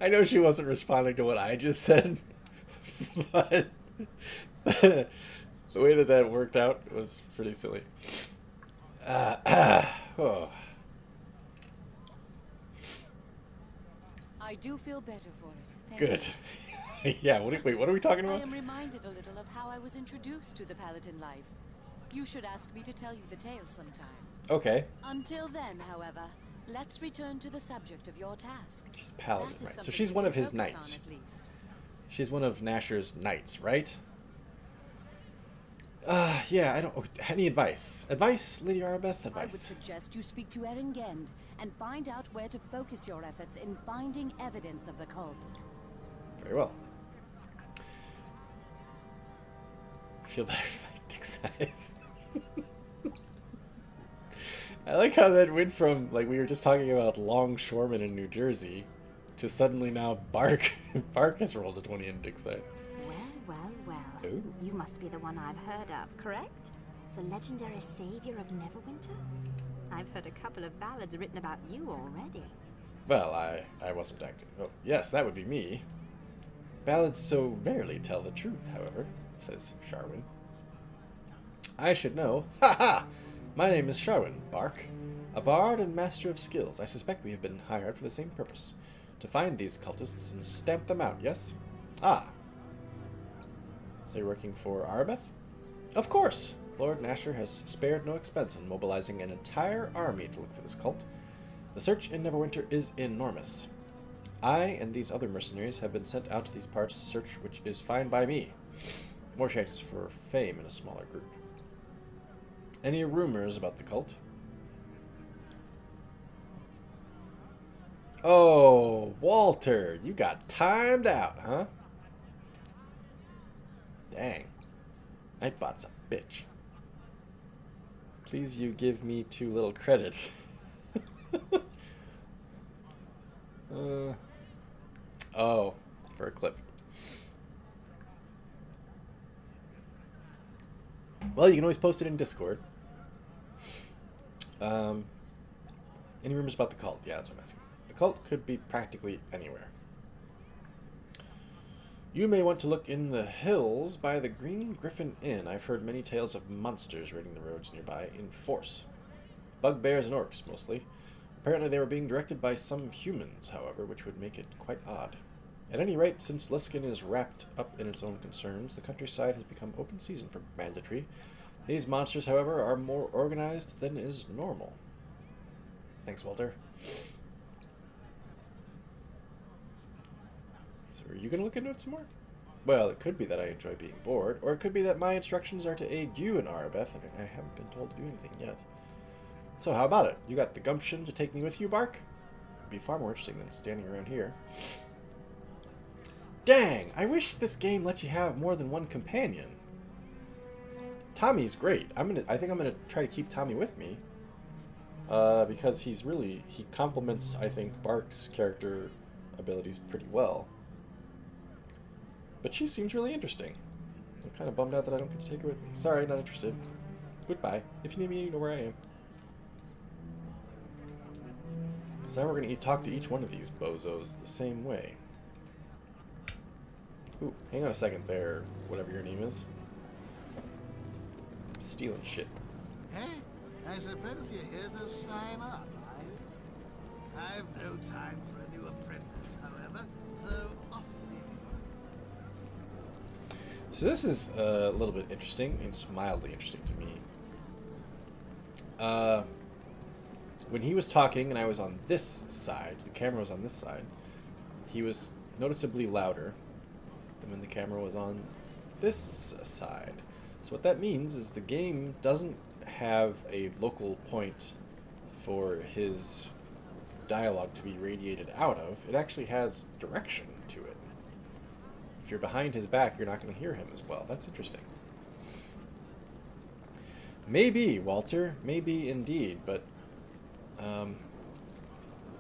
A: I know she wasn't responding to what I just said, but the way that worked out was pretty silly. Oh.
F: I do feel better for it. Thank
A: Good.
F: you.
A: Yeah, wait, what are we talking
F: I
A: about?
F: am reminded a little of how I was introduced to the Paladin life. You should ask me to tell you the tale sometime.
A: Okay.
F: Until then, however, let's return to the subject of your task.
A: She's a paladin,
F: That is
A: right? So
F: something
A: she's
F: we
A: one
F: can
A: of his
F: focus
A: knights.
F: on, at least.
A: She's one of Nasher's knights, right? Yeah, I don't... Oh, any advice? Advice, Lady Arabeth?
F: I would
A: Advice.
F: suggest you speak to Erengend and find out where to focus your efforts in finding evidence of the cult.
A: Very well. Feel better for my dick size. I like how that went from, like, we were just talking about longshoremen in New Jersey to suddenly now Bark. Bark has rolled a 20 in dick size.
G: Well.
A: Ooh.
G: You must be the one I've heard of, correct? The legendary savior of Neverwinter? I've heard a couple of ballads written about you already.
A: Well, I wasn't acting. Oh, yes, that would be me. Ballads so rarely tell the truth, however, says Sharwin. I should know. Ha ha! My name is Sharwin, Bark. A bard and master of skills. I suspect we have been hired for the same purpose. To find these cultists and stamp them out, yes? Ah. So you're working for Arabeth? Of course! Lord Nasher has spared no expense in mobilizing an entire army to look for this cult. The search in Neverwinter is enormous. I and these other mercenaries have been sent out to these parts to search, which is fine by me. More chances for fame in a smaller group. Any rumors about the cult? Oh, Walter, you got timed out, huh? Dang. Nightbot's a bitch. Please you give me too little credit. Oh, for a clip. Well, you can always post it in Discord. Any rumors about the cult? Yeah, that's what I'm asking. The cult could be practically anywhere. You may want to look in the hills by the Green Griffin Inn. I've heard many tales of monsters raiding the roads nearby in force. Bugbears and orcs, mostly. Apparently they were being directed by some humans, however, which would make it quite odd. At any rate, since Luskin is wrapped up in its own concerns, the countryside has become open season for banditry. These monsters, however, are more organized than is normal. Thanks, Walter. So are you going to look into it some more? Well, it could be that I enjoy being bored, or it could be that my instructions are to aid you in Arabeth, and I haven't been told to do anything yet. So how about it? You got the gumption to take me with you, Bark? It'd be far more interesting than standing around here. Dang, I wish this game let you have more than one companion. Tommy's great. I think I'm gonna try to keep Tommy with me. Because he complements, I think, Bark's character abilities pretty well. But she seems really interesting. I'm kind of bummed out that I don't get to take her with me. Sorry, not interested. Goodbye. If you need me, you know where I am. So now we're gonna talk to each one of these bozos the same way. Ooh, hang on a second there, whatever your name is. I'm stealing shit.
H: Hey, I suppose you're here to sign up, are you? I've no time for a new apprentice, however, so off we go.
A: So this is a little bit interesting. It's mildly interesting to me. When he was talking and I was on this side, the camera was on this side, he was noticeably louder than when the camera was on this side. So what that means is the game doesn't have a local point for his dialogue to be radiated out of. It actually has direction to it. If you're behind his back, you're not going to hear him as well. That's interesting. Maybe, Walter. Maybe indeed, but...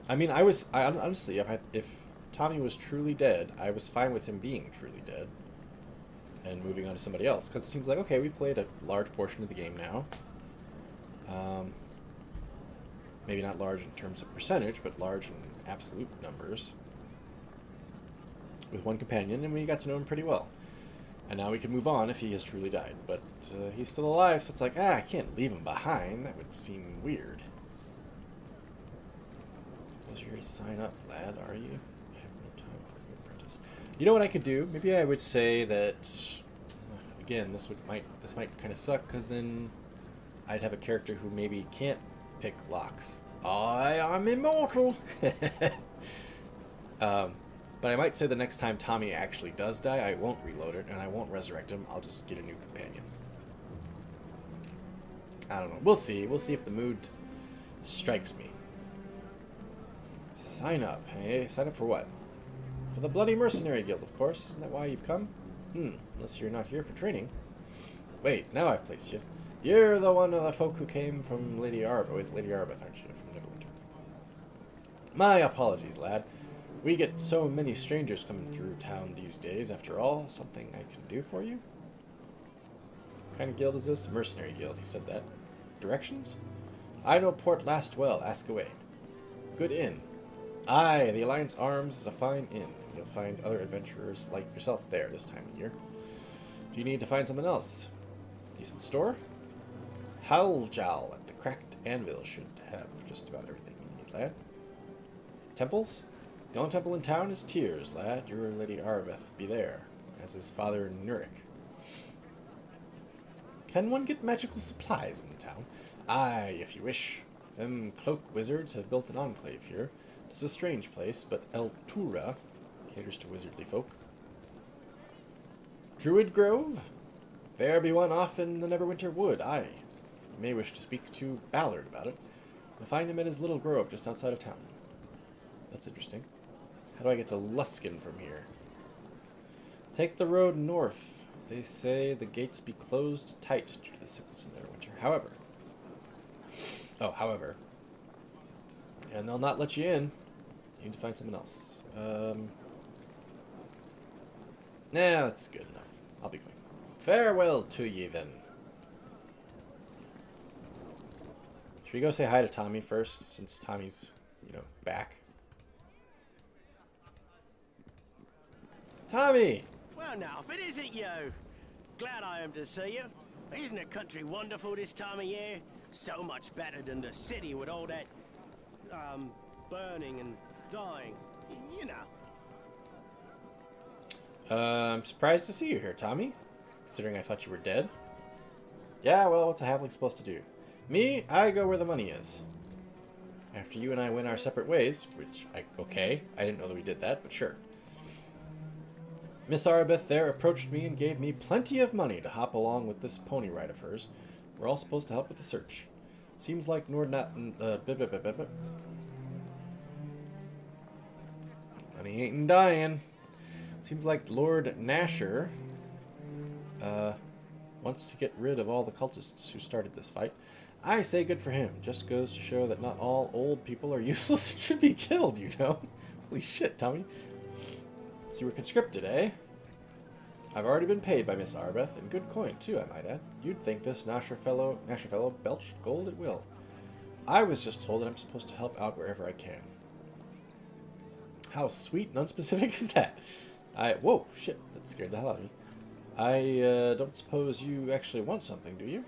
A: I mean, honestly, if Tommy was truly dead, I was fine with him being truly dead. And moving on to somebody else. Because it seems like, okay, we've played a large portion of the game now. Maybe not large in terms of percentage, but large in absolute numbers. With one companion, and we got to know him pretty well. And now we can move on if he has truly died. But he's still alive, so it's like, I can't leave him behind. That would seem weird. Suppose you're here to sign up, lad, are you? I have no time for your apprentice. You know what I could do? Maybe I would say that... Again, this might kind of suck, because then I'd have a character who maybe can't pick locks. I'm immortal! But I might say the next time Tommy actually does die, I won't reload it, and I won't resurrect him. I'll just get a new companion. I don't know. We'll see. We'll see if the mood strikes me. Sign up, hey? Sign up for what? For the Bloody Mercenary Guild, of course. Isn't that why you've come? Unless you're not here for training. Wait, now I've placed you. You're the one of the folk who came from Lady Arbeth, aren't you? From Neverwinter. My apologies, lad. We get so many strangers coming through town these days. After all, something I can do for you? What kind of guild is this? A mercenary guild, he said that. Directions? I know Port Lastwell. Ask away. Good inn. Aye, the Alliance Arms is a fine inn. You'll find other adventurers like yourself there this time of year. Do you need to find something else? Decent store? Howljowl at the Cracked Anvil should have just about everything you need, lad. Temples? The only temple in town is Tears, lad. Your Lady Arbeth be there, as is Father Nurik. Can one get magical supplies in town? Aye, if you wish. Them cloak wizards have built an enclave here. It's a strange place, but El Tura caters to wizardly folk. Druid Grove? There be one off in the Neverwinter Wood, aye. You may wish to speak to Ballard about it. You'll find him at his little grove just outside of town. That's interesting. How do I get to Luskin from here? Take the road north. They say the gates be closed tight due to the sickness in Neverwinter. However. And they'll not let you in. You need to find someone else. Nah, that's good enough. I'll be going. Farewell to ye, then. Should we go say hi to Tommy first, since Tommy's, back? Tommy!
I: Well, now, if it isn't you, glad I am to see you. Isn't the country wonderful this time of year? So much better than the city with all that, burning and dying. You know.
A: I'm surprised to see you here, Tommy. Considering I thought you were dead. Yeah, well, what's a halfling supposed to do? Me, I go where the money is. After you and I went our separate ways, okay, I didn't know that we did that, but sure. Miss Arbeth there approached me and gave me plenty of money to hop along with this pony ride of hers. We're all supposed to help with the search. Seems like Money ain't dying. Seems like Lord Nasher wants to get rid of all the cultists who started this fight. I say good for him. Just goes to show that not all old people are useless and should be killed, you know? Holy shit, Tommy. So you were conscripted, eh? I've already been paid by Miss Arbeth, and good coin, too, I might add. You'd think this Nasher fellow belched gold at will. I was just told that I'm supposed to help out wherever I can. How sweet and unspecific is that? Whoa, shit, that scared the hell out of me. I don't suppose you actually want something, do you?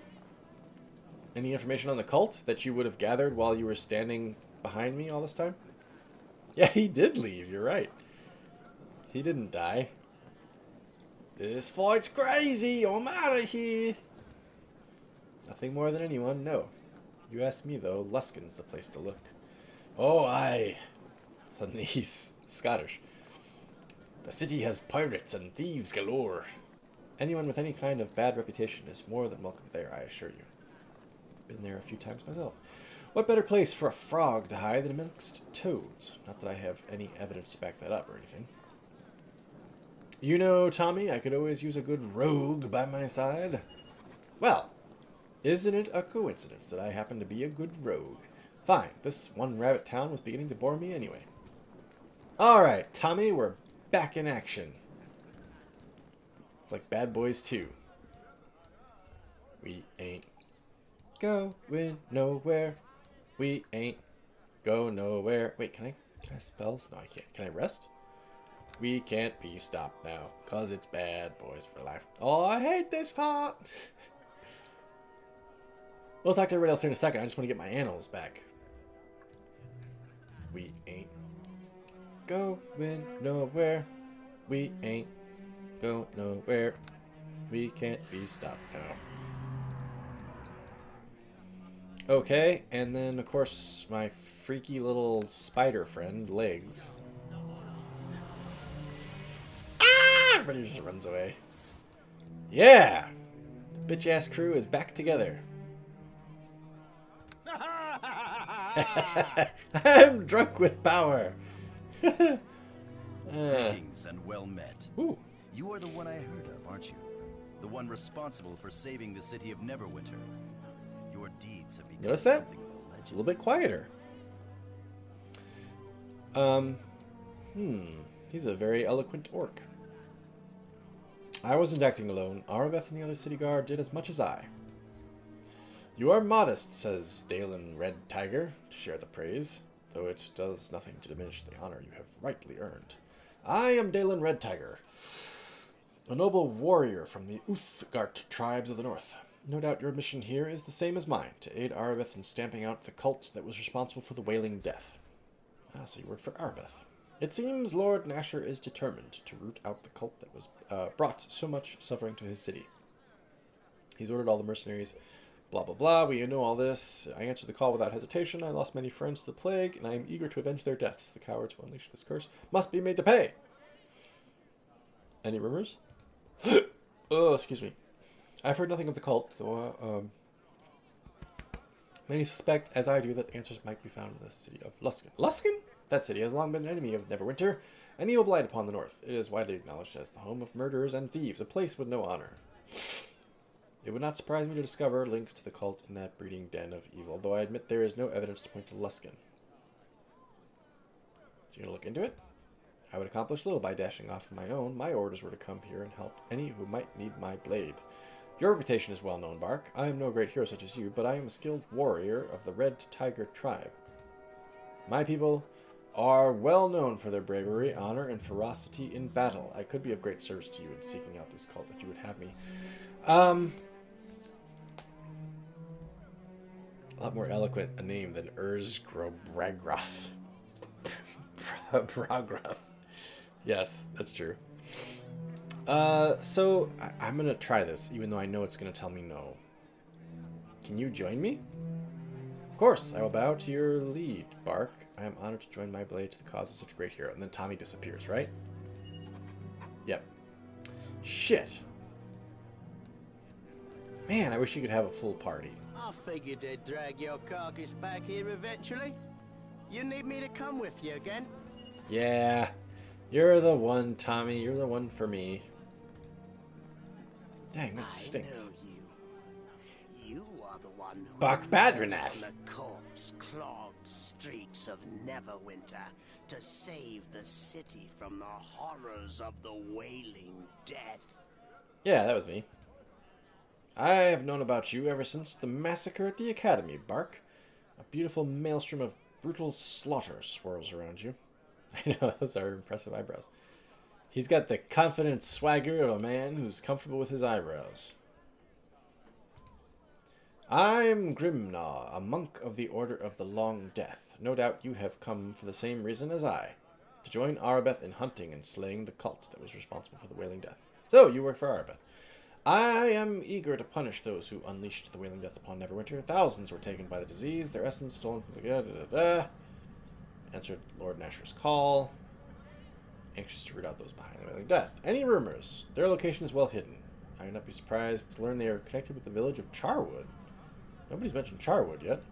A: Any information on the cult that you would have gathered while you were standing behind me all this time? Yeah, he did leave, you're right. He didn't die. This fight's crazy, I'm out of here. Nothing more than anyone, no. You ask me, though, Luskin's the place to look. Oh, aye. Suddenly he's Scottish. The city has pirates and thieves galore. Anyone with any kind of bad reputation is more than welcome there, I assure you. Been there a few times myself. What better place for a frog to hide than amongst toads? Not that I have any evidence to back that up or anything. You know, Tommy, I could always use a good rogue by my side. Well, Isn't it a coincidence that I happen to be a good rogue? Fine, this one rabbit town was beginning to bore me anyway. Alright, Tommy, we're back in action. It's like Bad Boys 2. We ain't going nowhere. We ain't go nowhere. Wait, can I spells? No, I can't. Can I rest? We can't be stopped now, cause it's Bad Boys for life. Oh, I hate this part. We'll talk to everybody else here in a second. I just want to get my animals back. We ain't going nowhere. We ain't go nowhere. We can't be stopped now. Okay, and then of course my freaky little spider friend, Legs. Ah! But he just runs away. Yeah! The bitch-ass crew is back together. I'm drunk with power.
B: Greetings and well met.
A: Ooh.
B: You are the one I heard of, aren't you? The one responsible for saving the city of Neverwinter. Your deeds have become
A: Notice that?
B: something of a legend.
A: It's a little bit quieter. He's a very eloquent orc. I wasn't acting alone. Arabeth and the other city guard did as much as I. You are modest, says Dalen Red Tiger, to share the praise, though it does nothing to diminish the honor you have rightly earned. I am Dalen Red Tiger, a noble warrior from the Uthgart tribes of the north. No doubt your mission here is the same as mine, to aid Arabeth in stamping out the cult that was responsible for the Wailing Death. Ah, so you work for Arabeth. It seems Lord Nasher is determined to root out the cult that was brought so much suffering to his city. He's ordered all the mercenaries, blah blah blah, we know all this. I answered the call without hesitation. I lost many friends to the plague, and I am eager to avenge their deaths. The cowards who unleashed this curse must be made to pay. Any rumors? Oh, excuse me. I've heard nothing of the cult, though many suspect, as I do, that answers might be found in the city of Luskan. Luskan? That city has long been an enemy of Neverwinter, an evil blight upon the north. It is widely acknowledged as the home of murderers and thieves, a place with no honor. It would not surprise me to discover links to the cult in that breeding den of evil, though I admit there is no evidence to point to Luskan. So you gonna look into it? I would accomplish little by dashing off on my own. My orders were to come here and help any who might need my blade. Your reputation is well known, Bark. I am no great hero such as you, but I am a skilled warrior of the Red Tiger tribe. My people are well known for their bravery, honor, and ferocity in battle. I could be of great service to you in seeking out this cult if you would have me. A lot more eloquent a name than Bragroth. Bragroth. Yes, that's true. So I'm gonna try this, even though I know it's gonna tell me no. Can you join me? Of course, I will bow to your lead, Bark. I am honored to join my blade to the cause of such a great hero. And then Tommy disappears, right? Yep. Shit. Man, I wish you could have a full party.
I: I figured they'd drag your carcass back here eventually. You need me to come with you again?
A: Yeah. You're the one, Tommy. You're the one for me. Dang, that stinks.
I: I know you. You are the one who
A: Bach Badranath.
I: on the corpse-clogged streets of Neverwinter to save the city from the horrors of the Wailing Death.
A: Yeah, that was me. I have known about you ever since the massacre at the Academy, Bark. A beautiful maelstrom of brutal slaughter swirls around you. I know, those are impressive eyebrows. He's got the confident swagger of a man who's comfortable with his eyebrows. I'm Grimnaw, a monk of the Order of the Long Death. No doubt you have come for the same reason as I, to join Arabeth in hunting and slaying the cult that was responsible for the Wailing Death. So, you work for Arabeth. I am eager to punish those who unleashed the Wailing Death upon Neverwinter. Thousands were taken by the disease, their essence stolen from the... Answered Lord Nasher's call. Anxious to root out those behind the Wailing Death. Any rumors? Their location is well hidden. I would not be surprised to learn they are connected with the village of Charwood. Nobody's mentioned Charwood yet.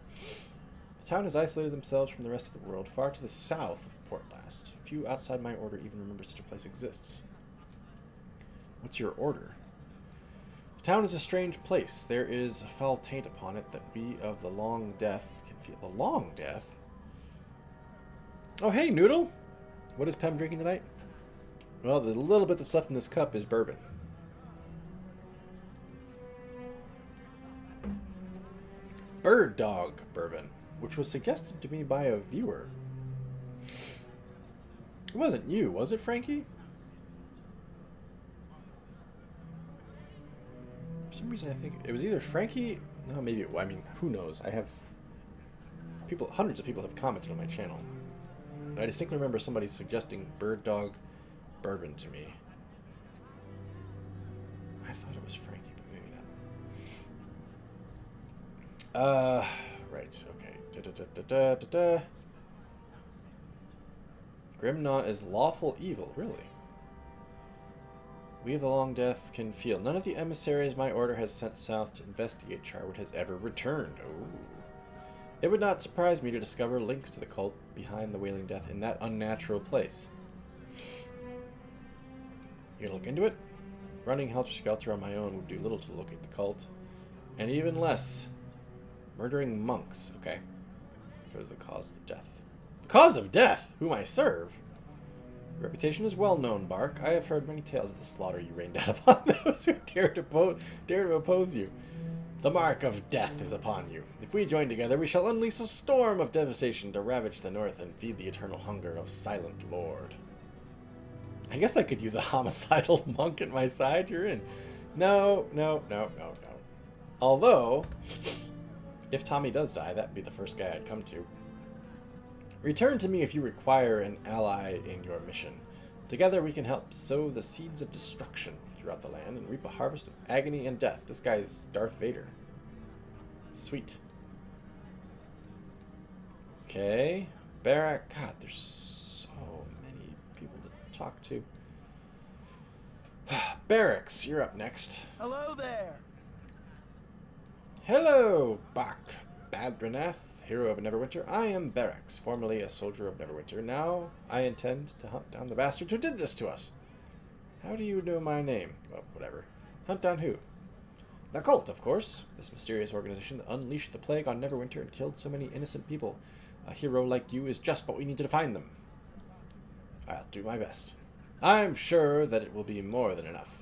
A: The town has isolated themselves from the rest of the world, far to the south of Portlast. Few outside my order even remember such a place exists. What's your order? The town is a strange place. There is a foul taint upon it that we of the long death can feel. The long death? Oh, hey, Noodle! What is Pem drinking tonight? Well, the little bit that's left in this cup is bourbon. Bird Dog bourbon, which was suggested to me by a viewer. It wasn't you, was it, Frankie? For some reason, I think it was either Frankie. No, maybe. I mean, who knows? I have people. Hundreds of people have commented on my channel. I distinctly remember somebody suggesting Bird Dog bourbon to me. I thought it was Frankie, but maybe not. Right. Okay. Grimnaw is lawful evil, really. We of the Long Death can feel. None of the emissaries my order has sent south to investigate Charwood has ever returned. Oh. It would not surprise me to discover links to the cult behind the Wailing Death in that unnatural place. You gonna look into it? Running helter-skelter on my own would do little to locate the cult. And even less, murdering monks. Okay. For the cause of death. The cause of death? Whom I serve? Your reputation is well known, Bark. I have heard many tales of the slaughter you rained down upon those who dare to oppose you. The mark of death is upon you. If we join together, we shall unleash a storm of devastation to ravage the north and feed the eternal hunger of Silent Lord. I guess I could use a homicidal monk at my side. You're in. No. Although, if Tommy does die, that'd be the first guy I'd come to. Return to me if you require an ally in your mission. Together we can help sow the seeds of destruction throughout the land and reap a harvest of agony and death. This guy's Darth Vader. Sweet. Okay. Barak. God, there's so many people to talk to. Barracks, you're up next.
I: Hello there.
A: Hello, Bak Badranath, hero of Neverwinter. I am Barracks, formerly a soldier of Neverwinter. Now I intend to hunt down the bastards who did this to us. How do you know my name? Well, whatever. Hunt down who? The cult, of course. This mysterious organization that unleashed the plague on Neverwinter and killed so many innocent people. A hero like you is just what we need to find them. I'll do my best. I'm sure that it will be more than enough.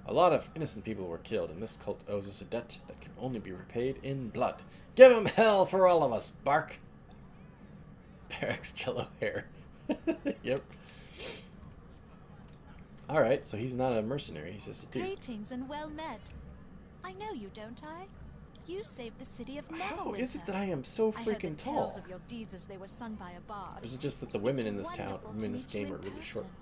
A: A lot of innocent people were killed, and this cult owes us a debt that can only be repaid in blood. Give him hell for all of us, Bark! Barracks jello hair. Yep. Alright, so he's not a mercenary, he's just a dude.
J: Greetings and well met. I know you, don't I? You saved the city of Neverwinter.
A: How is it that I am so freaking
J: I heard the
A: tall?
J: tales of your deeds as they were sung by a bard.
A: Or is it just that the women in this town,
J: wonderful
A: in
J: to
A: this
J: meet you
A: game,
J: in
A: are really short?
J: person.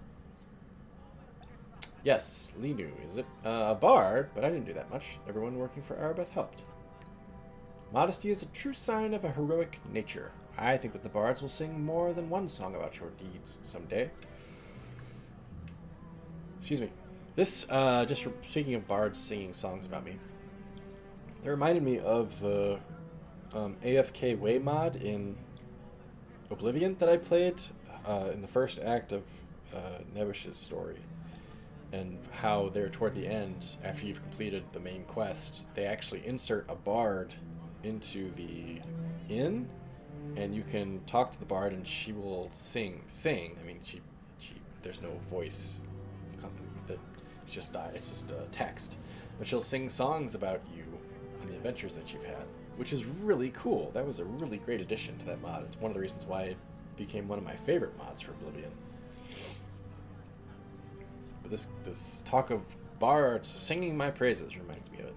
A: Yes, Linu, is it? A bard, but I didn't do that much. Everyone working for Arabeth helped. Modesty is a true sign of a heroic nature. I think that the bards will sing more than one song about your deeds someday. Excuse me. This, just speaking of bards singing songs about me, it reminded me of the AFK Way mod in Oblivion that I played in the first act of Nebish's story. And how there toward the end, after you've completed the main quest, they actually insert a bard into the inn, and you can talk to the bard and she will sing. I mean, she there's no voice accompanied with it. It's just text. But she'll sing songs about you and the adventures that you've had, which is really cool. That was a really great addition to that mod. It's one of the reasons why it became one of my favorite mods for Oblivion. But this talk of bards singing my praises reminds me of it.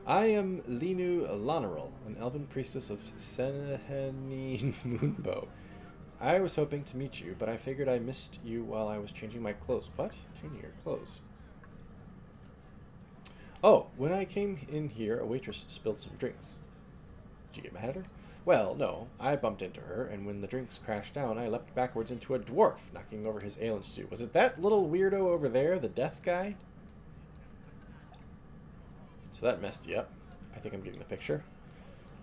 A: I am Linu Lonorel, an elven priestess of Seneheni Moonbow. I was hoping to meet you, but I figured I missed you while I was changing my clothes. What? Changing your clothes? Oh, when I came in here, a waitress spilled some drinks. Did you get mad at her? Well, no. I bumped into her, and when the drinks crashed down, I leapt backwards into a dwarf, knocking over his ale and stew. Was it that little weirdo over there, the death guy? So that messed you up. I think I'm getting the picture.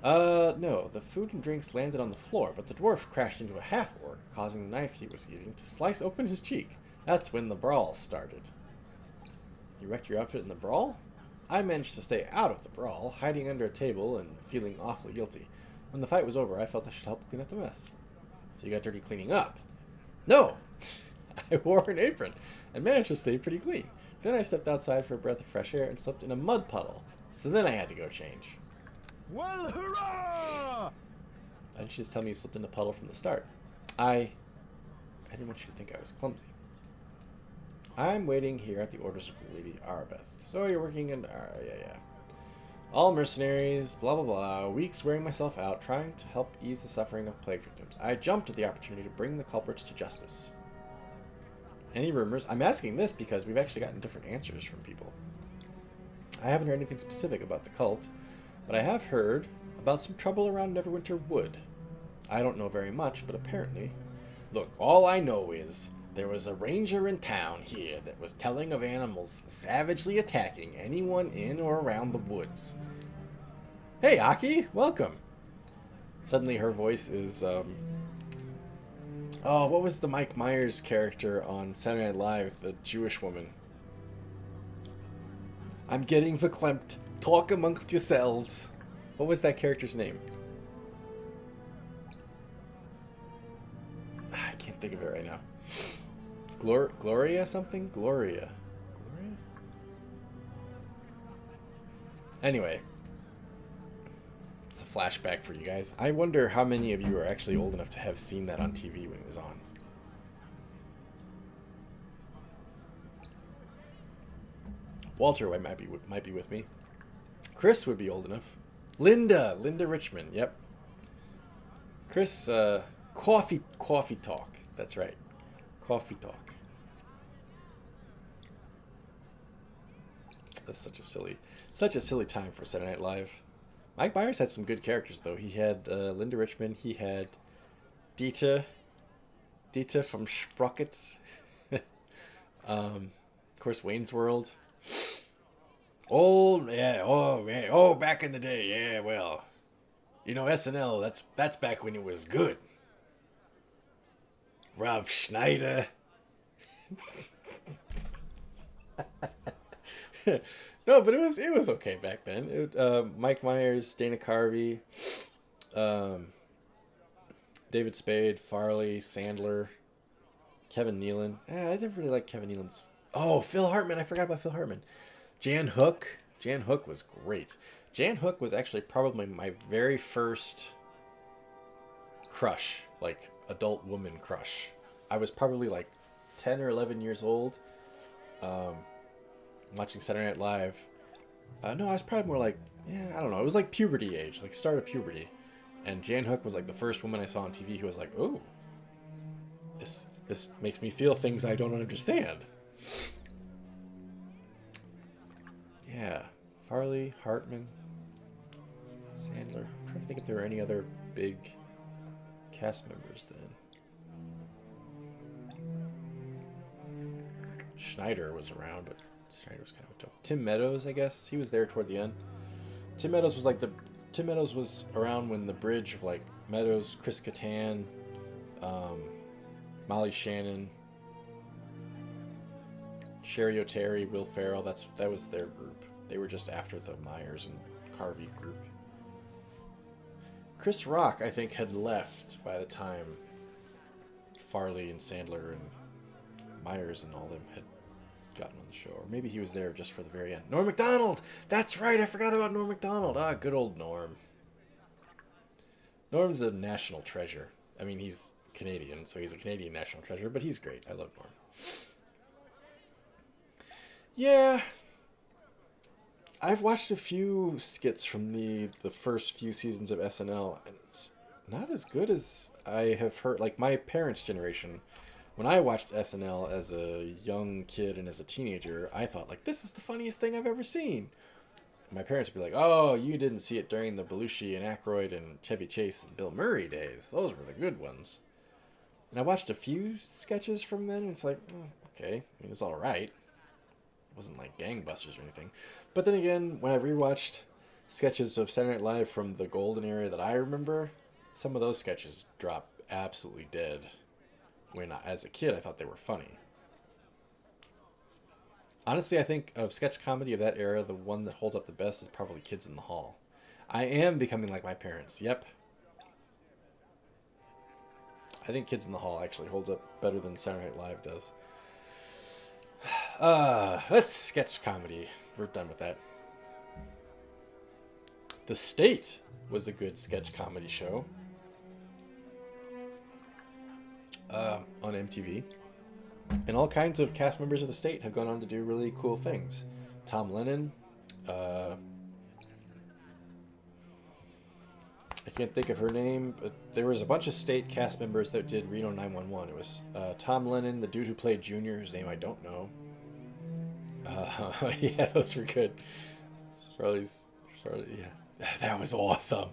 A: No. The food and drinks landed on the floor, but the dwarf crashed into a half-orc, causing the knife he was eating to slice open his cheek. That's when the brawl started. You wrecked your outfit in the brawl? I managed to stay out of the brawl, hiding under a table and feeling awfully guilty. When the fight was over, I felt I should help clean up the mess. So you got dirty cleaning up? No! I wore an apron and managed to stay pretty clean. Then I stepped outside for a breath of fresh air and slept in a mud puddle. So then I had to go change.
K: Well, hurrah!
A: Why didn't you just tell me you slipped in a puddle from the start? I didn't want you to think I was clumsy. I'm waiting here at the orders of Lady Arabeth. So you're working in... yeah. All mercenaries, blah, blah, blah. Weeks wearing myself out, trying to help ease the suffering of plague victims. I jumped at the opportunity to bring the culprits to justice. Any rumors? I'm asking this because we've actually gotten different answers from people. I haven't heard anything specific about the cult, but I have heard about some trouble around Neverwinter Wood. I don't know very much, but apparently... Look, all I know is there was a ranger in town here that was telling of animals savagely attacking anyone in or around the woods. Hey, Aki, welcome. Suddenly her voice is, oh, what was the Mike Myers character on Saturday Night Live, the Jewish woman? I'm getting verklempt. Talk amongst yourselves. What was that character's name? I can't think of it right now. Gloria something? Gloria. Anyway. It's a flashback for you guys. I wonder how many of you are actually old enough to have seen that on TV when it was on. Walter might be with me. Chris would be old enough. Linda Richmond, yep. Chris, coffee talk. That's right. Coffee talk. That's such a silly time for Saturday Night Live. Mike Myers had some good characters though. He had Linda Richmond. He had Dita from Sprockets. Of course, Wayne's World. Oh yeah, back in the day, yeah. Well, you know SNL. That's back when it was good. Rob Schneider. No, but it was okay back then. Mike Myers, Dana Carvey, David Spade, Farley, Sandler, Kevin Nealon. I never really liked Kevin Nealon's. Oh, Phil Hartman. I forgot about Phil Hartman. Jan Hook. Jan Hook was great. Jan Hook was actually probably my very first crush, like adult woman crush. I was probably like 10 or 11 years old. Watching Saturday Night Live. No, I was probably more like, I don't know. It was like puberty age, like start of puberty. And Jan Hook was like the first woman I saw on TV who was like, oh, this makes me feel things I don't understand. Yeah. Farley, Hartman, Sandler. I'm trying to think if there were any other big cast members then. Schneider was around, but Schneider was kind of dope. Tim Meadows, I guess. He was there toward the end. Tim Meadows was around when the bridge of like Meadows, Chris Kattan, Molly Shannon, Sherry O'Terry, Will Ferrell. That was their group. They were just after the Myers and Carvey group. Chris Rock, I think, had left by the time Farley and Sandler and Myers and all them had gotten on the show. Or maybe he was there just for the very end. Norm Macdonald! That's right, I forgot about Norm Macdonald. Ah, good old Norm. Norm's a national treasure. I mean, he's Canadian, so he's a Canadian national treasure, but he's great. I love Norm. Yeah. I've watched a few skits from the first few seasons of SNL, and it's not as good as I have heard. Like, my parents' generation, when I watched SNL as a young kid and as a teenager, I thought, like, this is the funniest thing I've ever seen. And my parents would be like, oh, you didn't see it during the Belushi and Aykroyd and Chevy Chase and Bill Murray days. Those were the good ones. And I watched a few sketches from then, and it's like, okay, I mean, it's all right. It wasn't like gangbusters or anything. But then again, when I rewatched sketches of Saturday Night Live from the golden era that I remember, some of those sketches drop absolutely dead. When as a kid, I thought they were funny. Honestly, I think of sketch comedy of that era, the one that holds up the best is probably Kids in the Hall. I am becoming like my parents. Yep. I think Kids in the Hall actually holds up better than Saturday Night Live does. That's sketch comedy. We're done with that. The State was a good sketch comedy show on MTV. And all kinds of cast members of The State have gone on to do really cool things. Tom Lennon. I can't think of her name, but there was a bunch of State cast members that did Reno 911. It was Tom Lennon, the dude who played Junior, whose name I don't know. Yeah, those were good. Yeah, that was awesome.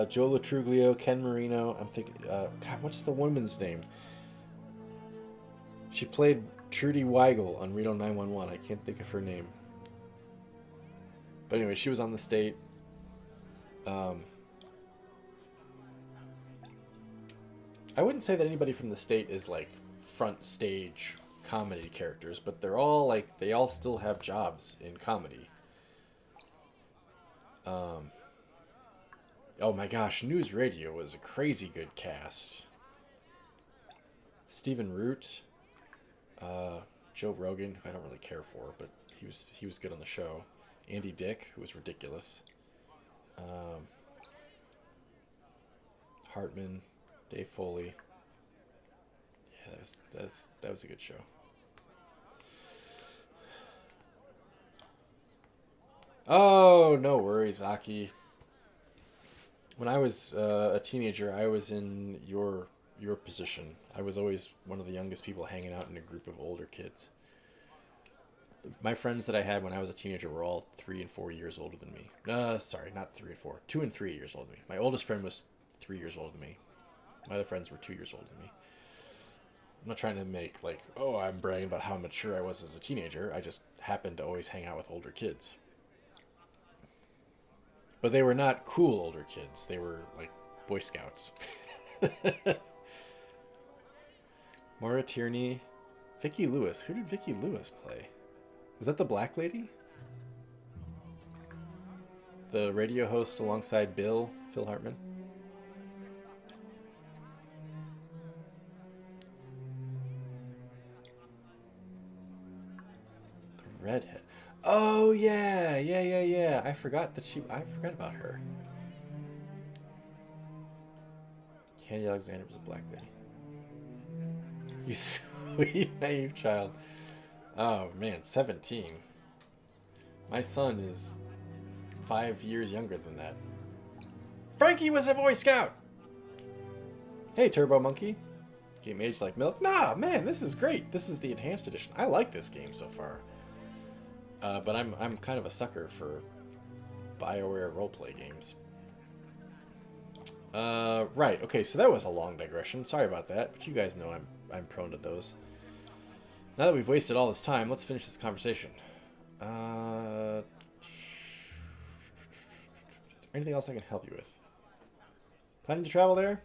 A: Joe Latruglio, Ken Marino. I'm thinking, God, what's the woman's name? She played Trudy Weigel on Reno 911. I can't think of her name. But anyway, she was on The State. I wouldn't say that anybody from The State is like front stage comedy characters, but they're all like, they all still have jobs in comedy. Oh my gosh, News Radio was a crazy good cast. Stephen Root, Joe Rogan, who I don't really care for, but he was good on the show. Andy Dick, who was ridiculous. Hartman, Dave Foley. Yeah, that was a good show. Oh, no worries, Aki. When I was a teenager, I was in your position. I was always one of the youngest people hanging out in a group of older kids. My friends that I had when I was a teenager were all 3 and 4 years older than me. Sorry, not 3 and 4. 2 and 3 years older than me. My oldest friend was 3 years older than me. My other friends were 2 years older than me. I'm not trying to make like, oh, I'm bragging about how mature I was as a teenager. I just happened to always hang out with older kids. But they were not cool older kids. They were like Boy Scouts. Maura Tierney. Vicki Lewis. Who did Vicki Lewis play? Was that the black lady? The radio host alongside Phil Hartman? The redhead. Oh yeah. I forgot about her. Candy Alexander was a black lady. You sweet naive child. Oh man, 17. My son is 5 years younger than that. Frankie was a Boy Scout! Hey, Turbo Monkey. Game aged like milk. Nah, man, this is great. This is the enhanced edition. I like this game so far. But I'm kind of a sucker for BioWare roleplay games. Right. Okay, so that was a long digression. Sorry about that, but you guys know I'm prone to those. Now that we've wasted all this time, let's finish this conversation. Is there anything else I can help you with? Planning to travel there?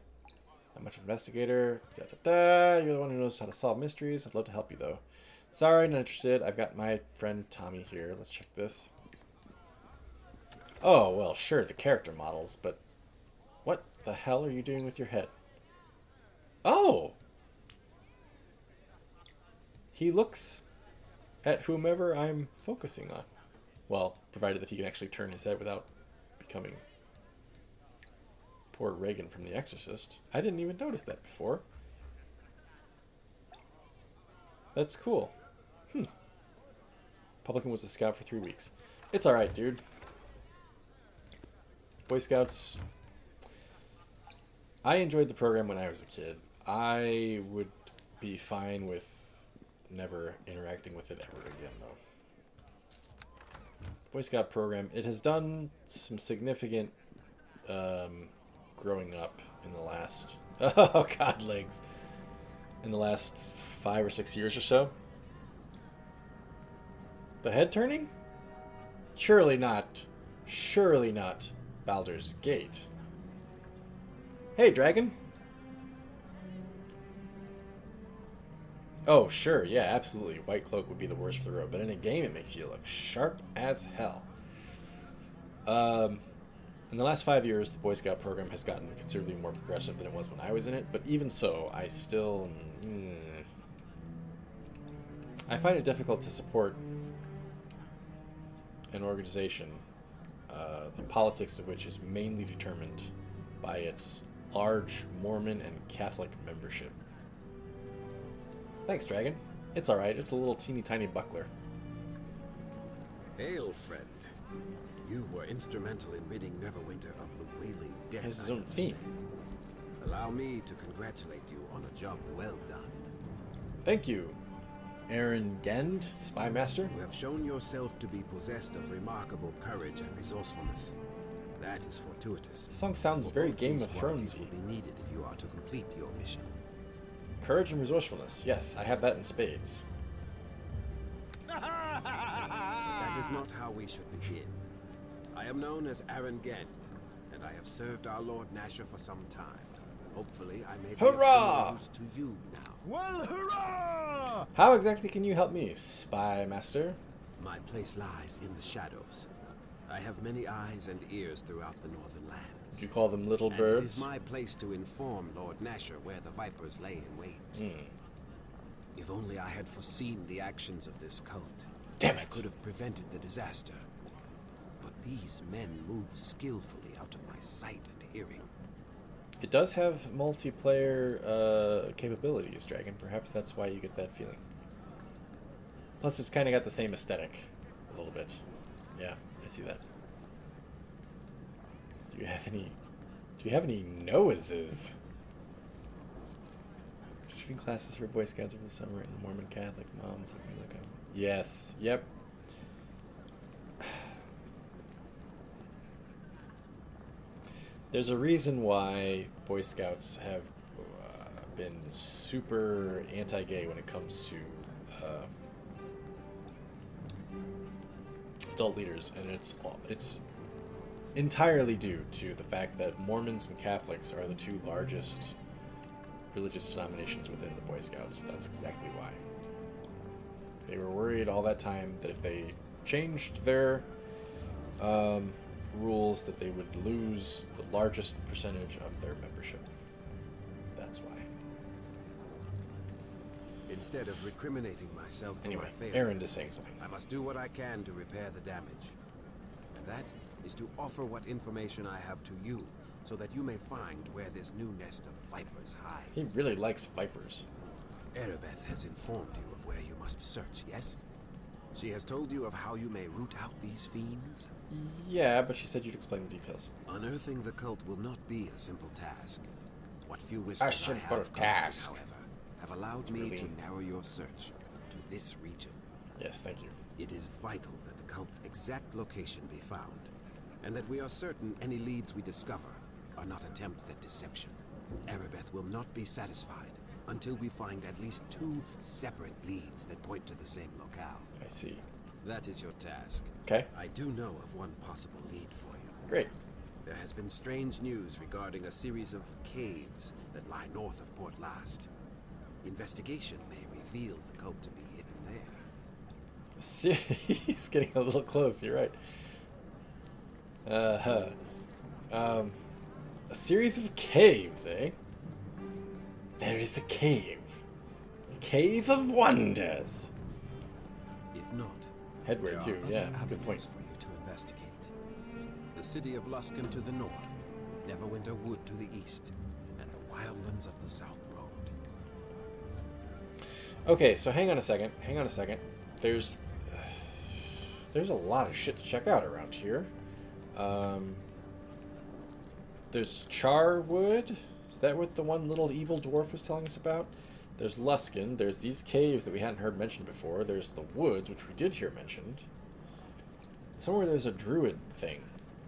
A: Not much investigator. You're the one who knows how to solve mysteries. I'd love to help you, though. Sorry, not interested. I've got my friend Tommy here. Let's check this. Oh, well, sure, the character models, but what the hell are you doing with your head? Oh! He looks at whomever I'm focusing on. Well, provided that he can actually turn his head without becoming poor Reagan from The Exorcist. I didn't even notice that before. That's cool. Publican was a scout for 3 weeks. It's alright, dude. Boy Scouts. I enjoyed the program when I was a kid. I would be fine with never interacting with it ever again, though. Boy Scout program, it has done some significant growing up in the last... Oh, God, legs. In the last 5 or 6 years or so. The head turning? Surely not. Surely not Baldur's Gate. Hey, dragon. Oh, sure, yeah, absolutely. White cloak would be the worst for the road, but in a game it makes you look sharp as hell. In the last 5 years, the Boy Scout program has gotten considerably more progressive than it was when I was in it, but even so, I still... I find it difficult to support an organization, the politics of which is mainly determined by its large Mormon and Catholic membership. Thanks, Dragon. It's alright, it's a little teeny tiny buckler.
L: Hail, friend. You were instrumental in ridding Neverwinter of the wailing death.
A: Has his own theme.
L: Allow me to congratulate you on a job well done.
A: Thank you, Aaron Gend, Spy Master.
L: You have shown yourself to be possessed of remarkable courage and resourcefulness. That is fortuitous.
A: The song sounds very Game of Thrones-y.
L: Will be needed if you are to complete your mission.
A: Courage and resourcefulness. Yes, I have that in spades.
L: That is not how we should begin. I am known as Aaron Gend, and I have served our Lord Nasher for some time. Hopefully, I may be of some use to you now.
K: Well, hurrah!
A: How exactly can you help me, Spy Master?
L: My place lies in the shadows. I have many eyes and ears throughout the northern lands.
A: You call them little
L: and
A: birds?
L: It is my place to inform Lord Nasher where the Vipers lay in wait. If only I had foreseen the actions of this cult.
A: Damn it!
L: I could have prevented the disaster. But these men move skillfully out of my sight and hearing.
A: It does have multiplayer capabilities, Dragon. Perhaps that's why you get that feeling. Plus, it's kind of got the same aesthetic, a little bit. Yeah, I see that. Do you have any noses? Shooting classes for Boy Scouts over the summer and Mormon Catholic moms. Let me look up. Yes. Yep. There's a reason why Boy Scouts have been super anti-gay when it comes to adult leaders, and it's entirely due to the fact that Mormons and Catholics are the two largest religious denominations within the Boy Scouts. That's exactly why. They were worried all that time that if they changed their rules, that they would lose the largest percentage of their membership. That's why.
L: Instead of recriminating myself for
A: Anyway,
L: my failure,
A: Aaron is saying something.
L: I must do what I can to repair the damage. And that is to offer what information I have to you, so that you may find where this new nest of vipers hides.
A: He really likes vipers.
L: Erebeth has informed you of where you must search, yes? She has told you of how you may root out these fiends?
A: Yeah, but she said you'd explain the details.
L: Unearthing the cult will not be a simple task. What few whispers
A: A
L: I
A: simple
L: have
A: task.
L: collected, however, have allowed me to narrow your search to this region.
A: Yes, thank you.
L: It is vital that the cult's exact location be found, and that we are certain any leads we discover are not attempts at deception. Erebeth will not be satisfied until we find at least 2 separate leads that point to the same locale.
A: I see.
L: That is your task.
A: Okay.
L: I do know of one possible lead for you.
A: Great.
L: There has been strange news regarding a series of caves that lie north of Port Last. Investigation may reveal the cult to be hidden there.
A: He's getting a little close, you're right. A series of caves, eh? There is a cave. Cave of Wonders.
L: If not,
A: Headwear too, yeah, good point.
L: for you to investigate. The city of Luskan to the north, Neverwinter Wood to the east, and the wildlands of the South Road.
A: Okay, so hang on a second. There's a lot of shit to check out around here. There's Charwood. Is that what the one little evil dwarf was telling us about? There's Luskan. There's these caves that we hadn't heard mentioned before. There's the woods, which we did hear mentioned. Somewhere there's a druid thing.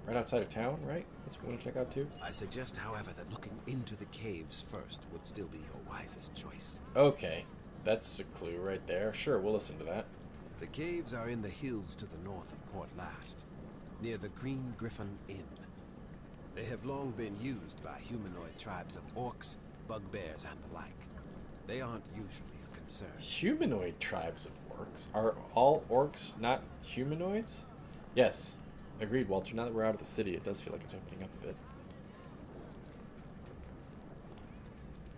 A: Right outside of town, right? That's what we want to check out too?
L: I suggest, however, that looking into the caves first would still be your wisest choice.
A: Okay. That's a clue right there. Sure, we'll listen to that.
L: The caves are in the hills to the north of Port Last, near the Green Griffin Inn. They have long been used by humanoid tribes of orcs, bugbears, and the like. They aren't usually a concern.
A: Humanoid tribes of orcs? Are all orcs not humanoids? Yes. Agreed, Walter. Now that we're out of the city, it does feel like it's opening up a bit.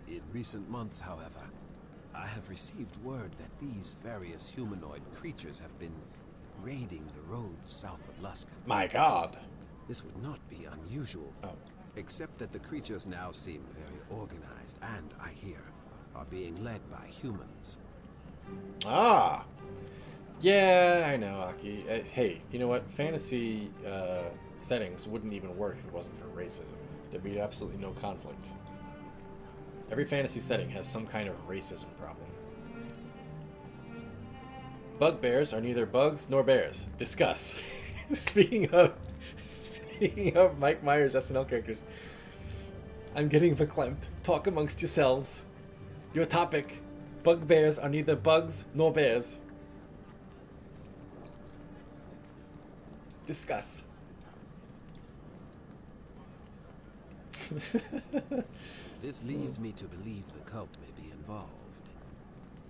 L: In recent months, however, I have received word that these various humanoid creatures have been raiding the roads south of Luska.
A: My god!
L: This would not be unusual, except that the creatures now seem very organized and, I hear, are being led by humans.
A: Ah! Yeah, I know, Aki. Hey, you know what? Fantasy settings wouldn't even work if it wasn't for racism. There'd be absolutely no conflict. Every fantasy setting has some kind of racism problem. Bugbears are neither bugs nor bears. Discuss. Speaking of Mike Myers SNL characters, I'm getting verklempt. Talk amongst yourselves. Your topic. Bugbears are neither bugs nor bears. Discuss.
L: This leads me to believe the cult may be involved.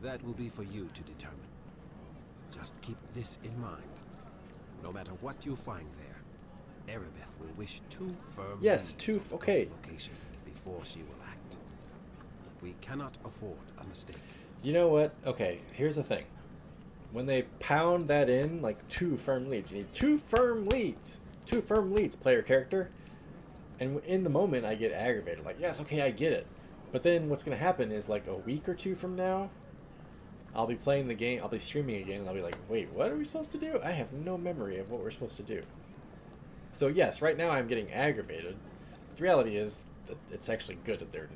L: That will be for you to determine. Just keep this in mind. No matter what you find there, Erebeth will wish two firm
A: yes,
L: leads
A: two.
L: of the
A: Okay.
L: cult's location before she will act. We cannot afford a mistake.
A: You know what? Okay, here's the thing. When they pound that in, like two firm leads, you need two firm leads. Two firm leads, player character. And in the moment, I get aggravated. Like, yes, okay, I get it. But then what's going to happen is like a week or two from now, I'll be playing the game, I'll be streaming again, and I'll be like, wait, what are we supposed to do? I have no memory of what we're supposed to do. So yes, right now I'm getting aggravated. The reality is that it's actually good that they're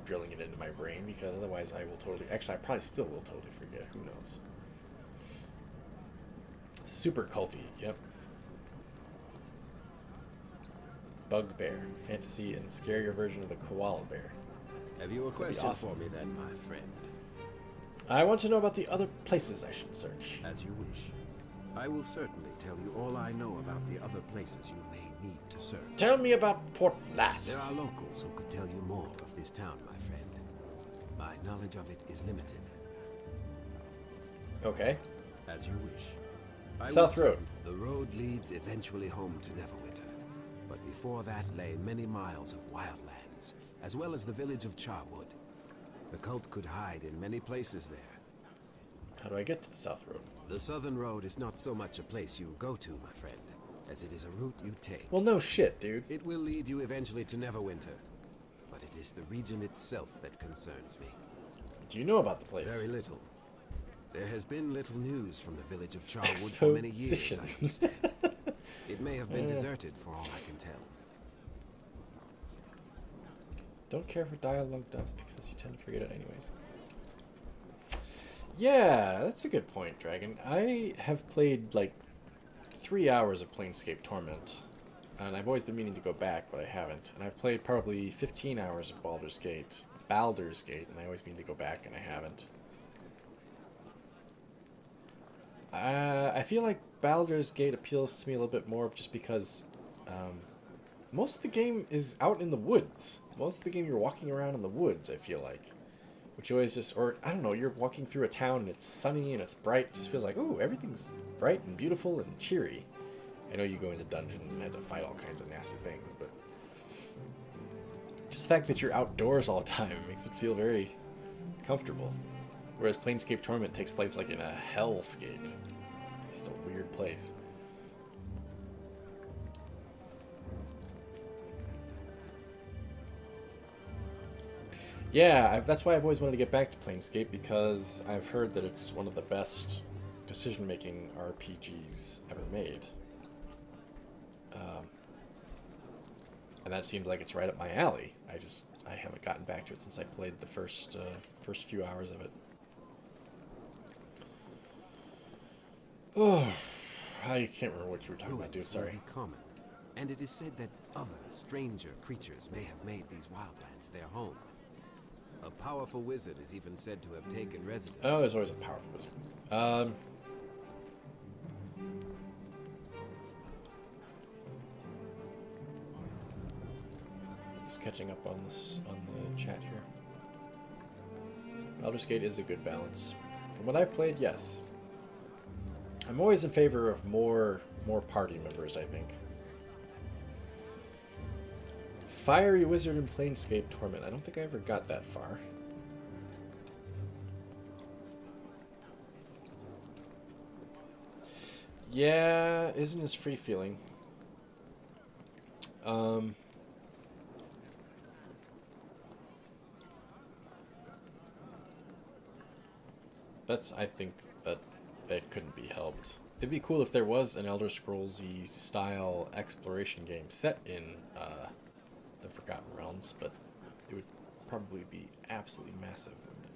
A: drilling it into my brain, because otherwise I will totally... Actually, I probably still will totally forget. Who knows? Super culty, yep. Bugbear. Fantasy and scarier version of the koala bear.
L: Have you a question
A: awesome.
L: for me then, my friend?
A: I want to know about the other places I should search.
L: As you wish. I will certainly tell you all I know about the other places you may need to search.
A: Tell me about Port Last.
L: There are locals who could tell you more of this town, my friend. My knowledge of it is limited.
A: Okay.
L: As you wish.
A: South Road.
L: The road leads eventually home to Neverwinter. But before that lay many miles of wildlands, as well as the village of Charwood. The cult could hide in many places there.
A: How do I get to the South Road?
L: The Southern Road is not so much a place you go to, my friend, as it is a route you take.
A: Well, no shit, dude.
L: It will lead you eventually to Neverwinter, but it is the region itself that concerns me.
A: Do you know about the place?
L: Very little. There has been little news from the village of Charwood for many years, I understand. It may have been deserted for all I can tell.
A: Don't care for dialogue does, because you tend to forget it anyways. Yeah, that's a good point, Dragon. I have played like 3 hours of Planescape Torment, and I've always been meaning to go back, but I haven't. And I've played probably 15 hours of Baldur's Gate, and I always mean to go back, and I haven't. I feel like Baldur's Gate appeals to me a little bit more just because most of the game is out in the woods. Most of the game you're walking around in the woods, I feel like. Which always just, or I don't know, you're walking through a town and it's sunny and it's bright. It just feels like, oh, everything's bright and beautiful and cheery. I know you go into dungeons and had to fight all kinds of nasty things, but just the fact that you're outdoors all the time makes it feel very comfortable. Whereas Planescape Torment takes place like in a hellscape. It's just a weird place. Yeah, that's why I've always wanted to get back to Planescape, because I've heard that it's one of the best decision-making RPGs ever made. And that seems like it's right up my alley. I haven't gotten back to it since I played the first few hours of it. Oh, I can't remember what you were talking about, dude. Sorry.
L: Will be common, and it is said that other, stranger creatures may have made these wildlands their home. A powerful wizard is even said to have taken residence.
A: Oh, there's always a powerful wizard. Just catching up on this on the chat here. Baldur's Gate is a good balance. From what I've played, yes. I'm always in favor of more party members, I think. Fiery Wizard in Planescape Torment. I don't think I ever got that far. Yeah, isn't as free feeling. I think that couldn't be helped. It'd be cool if there was an Elder Scrolls-y style exploration game set in the Forgotten Realms, but it would probably be absolutely massive, wouldn't it?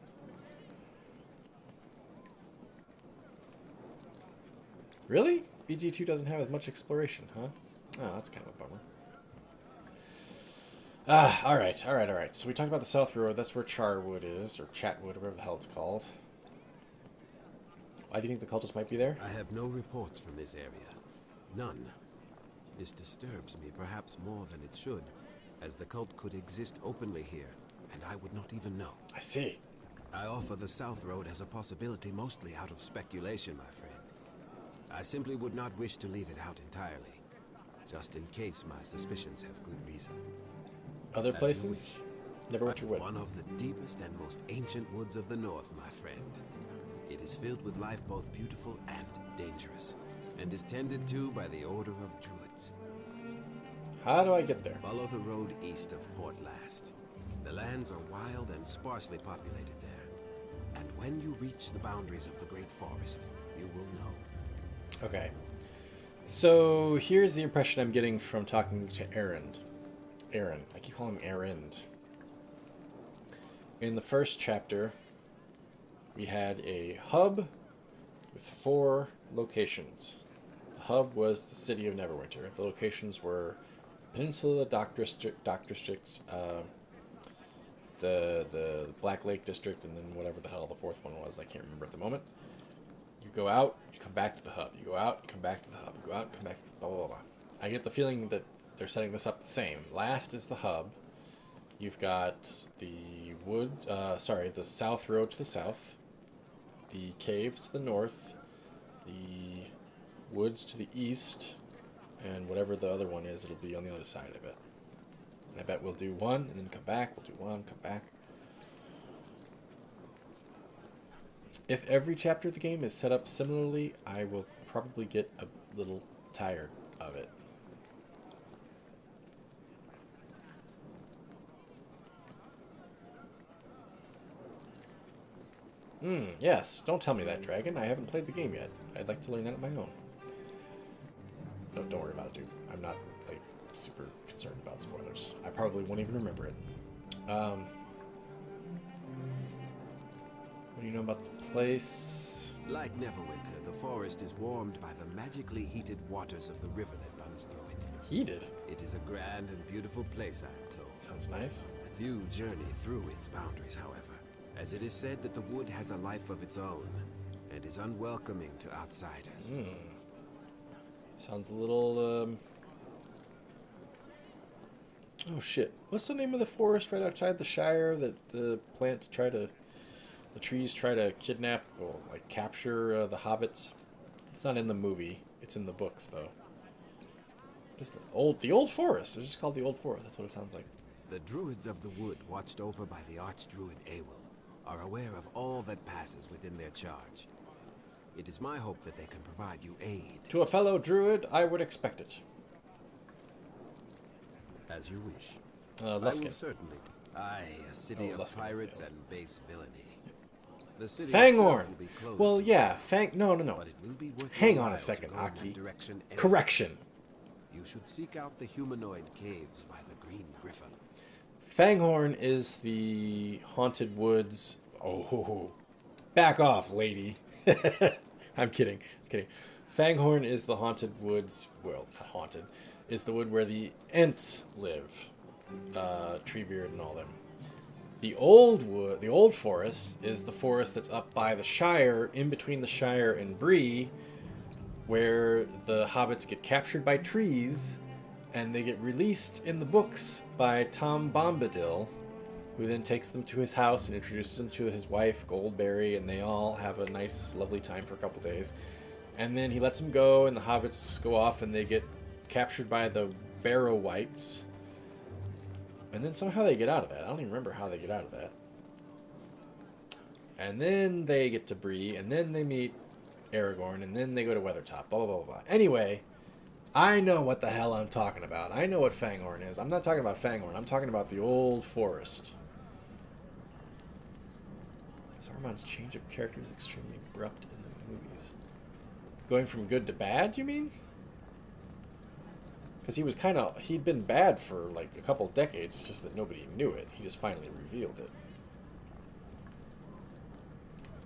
A: Really? BG2 doesn't have as much exploration, huh? Oh, that's kind of a bummer. Alright. So we talked about the South Road. That's where Charwood is, or Chatwood, or whatever the hell it's called. Why do you think the cultists might be there?
L: I have no reports from this area. None. This disturbs me perhaps more than it should, as the cult could exist openly here, and I would not even know.
A: I see.
L: I offer the South Road as a possibility mostly out of speculation, my friend. I simply would not wish to leave it out entirely, just in case my suspicions have good reason.
A: Other places? Neverwinter Wood.
L: One of the deepest and most ancient woods of the north, my friend. It is filled with life both beautiful and dangerous, and is tended to by the Order of Druids.
A: How do I get there?
L: Follow the road east of Port Last. The lands are wild and sparsely populated there. And when you reach the boundaries of the Great Forest, you will know.
A: Okay. So here's the impression I'm getting from talking to Aaron. I keep calling him Erend. In the first chapter, we had a hub with 4 locations. The hub was the city of Neverwinter. The locations were Peninsula, Dock Districts, the Black Lake District, and then whatever the hell the 4th one was. I can't remember at the moment. You go out, you come back to the hub. You go out, come back to the hub. You go out, come back, blah, blah, blah. I get the feeling that they're setting this up the same. Last is the hub. You've got the the South Road to the south, the caves to the north, the woods to the east, and whatever the other one is, it'll be on the other side of it. And I bet we'll do one, and then come back. We'll do one, come back. If every chapter of the game is set up similarly, I will probably get a little tired of it. Yes. Don't tell me that, Dragon. I haven't played the game yet. I'd like to learn that on my own. No, don't worry about it, dude. I'm not, like, super concerned about spoilers. I probably won't even remember it. What do you know about the place?
L: Like Neverwinter, the forest is warmed by the magically heated waters of the river that runs through it.
A: Heated?
L: It is a grand and beautiful place, I am told.
A: Sounds nice.
L: Few journey through its boundaries, however, as it is said that the wood has a life of its own and is unwelcoming to outsiders.
A: Sounds a little, Oh shit. What's the name of the forest right outside the Shire that the trees try to kidnap, or like capture the hobbits? It's not in the movie. It's in the books, though. It's the old forest. It's just called the Old Forest. That's what it sounds like.
L: The druids of the wood, watched over by the archdruid Awil, are aware of all that passes within their charge. It is my hope that they can provide you aid.
A: To a fellow druid, I would expect it.
L: As you wish.
A: Luskin.
L: I will certainly. Aye, a city of pirates and base villainy. The city
A: Fanghorn!
L: will be closed.
A: Well, yeah, No.
L: But it will be worth
A: Hang
L: your
A: on a
L: while
A: second,
L: to go in
A: Aki.
L: that direction anyway.
A: Correction.
L: You should seek out the humanoid caves by the Green Griffin.
A: Fanghorn is the haunted woods. Oh, back off, lady. I'm kidding. Fanghorn is the haunted woods. Well, not haunted. Is the wood where the Ents live. Treebeard and all them. The old forest is the forest that's up by the Shire, in between the Shire and Bree, where the hobbits get captured by trees And they get released in the books by Tom Bombadil, who then takes them to his house and introduces them to his wife, Goldberry, and they all have a nice, lovely time for a couple days. And then he lets them go, and the hobbits go off, and they get captured by the Barrow Wights. And then somehow they get out of that. I don't even remember how they get out of that. And then they get to Bree, and then they meet Aragorn, and then they go to Weathertop, blah, blah, blah, blah. Anyway, I know what the hell I'm talking about. I know what Fangorn is. I'm not talking about Fangorn. I'm talking about the Old Forest. Saruman's change of character is extremely abrupt in the movies. Going from good to bad, you mean? Because he'd been bad for like a couple decades, just that nobody knew it. He just finally revealed it.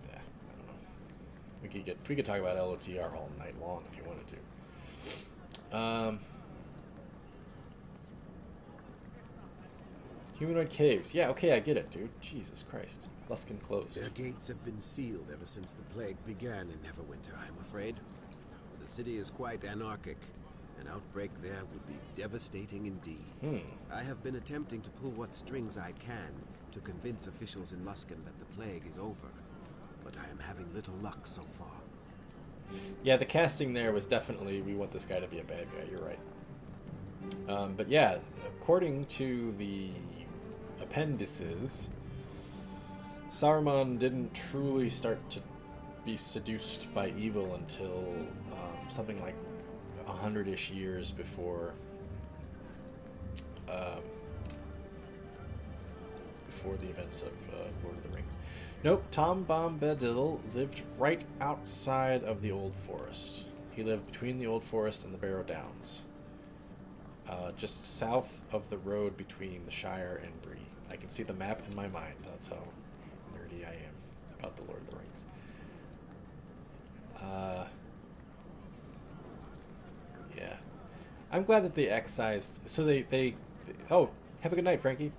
A: Yeah, I don't know. We could talk about LOTR all night long if you wanted to. Humanoid caves. Yeah, okay, I get it, dude. Jesus Christ. Luskan closed.
L: Their gates have been sealed ever since the plague began in Neverwinter, I'm afraid. The city is quite anarchic. An outbreak there would be devastating indeed. I have been attempting to pull what strings I can to convince officials in Luskan that the plague is over, but I am having little luck so far.
A: Yeah, the casting there was definitely, we want this guy to be a bad guy, you're right. But yeah, according to the appendices, Saruman didn't truly start to be seduced by evil until something like 100-ish years before the events of Lord of the Rings. Nope, Tom Bombadil lived right outside of the Old Forest. He lived between the Old Forest and the Barrow Downs. Just south of the road between the Shire and Bree. I can see the map in my mind. That's how nerdy I am about the Lord of the Rings. Yeah. I'm glad that they excised... So they oh, have a good night, Frankie.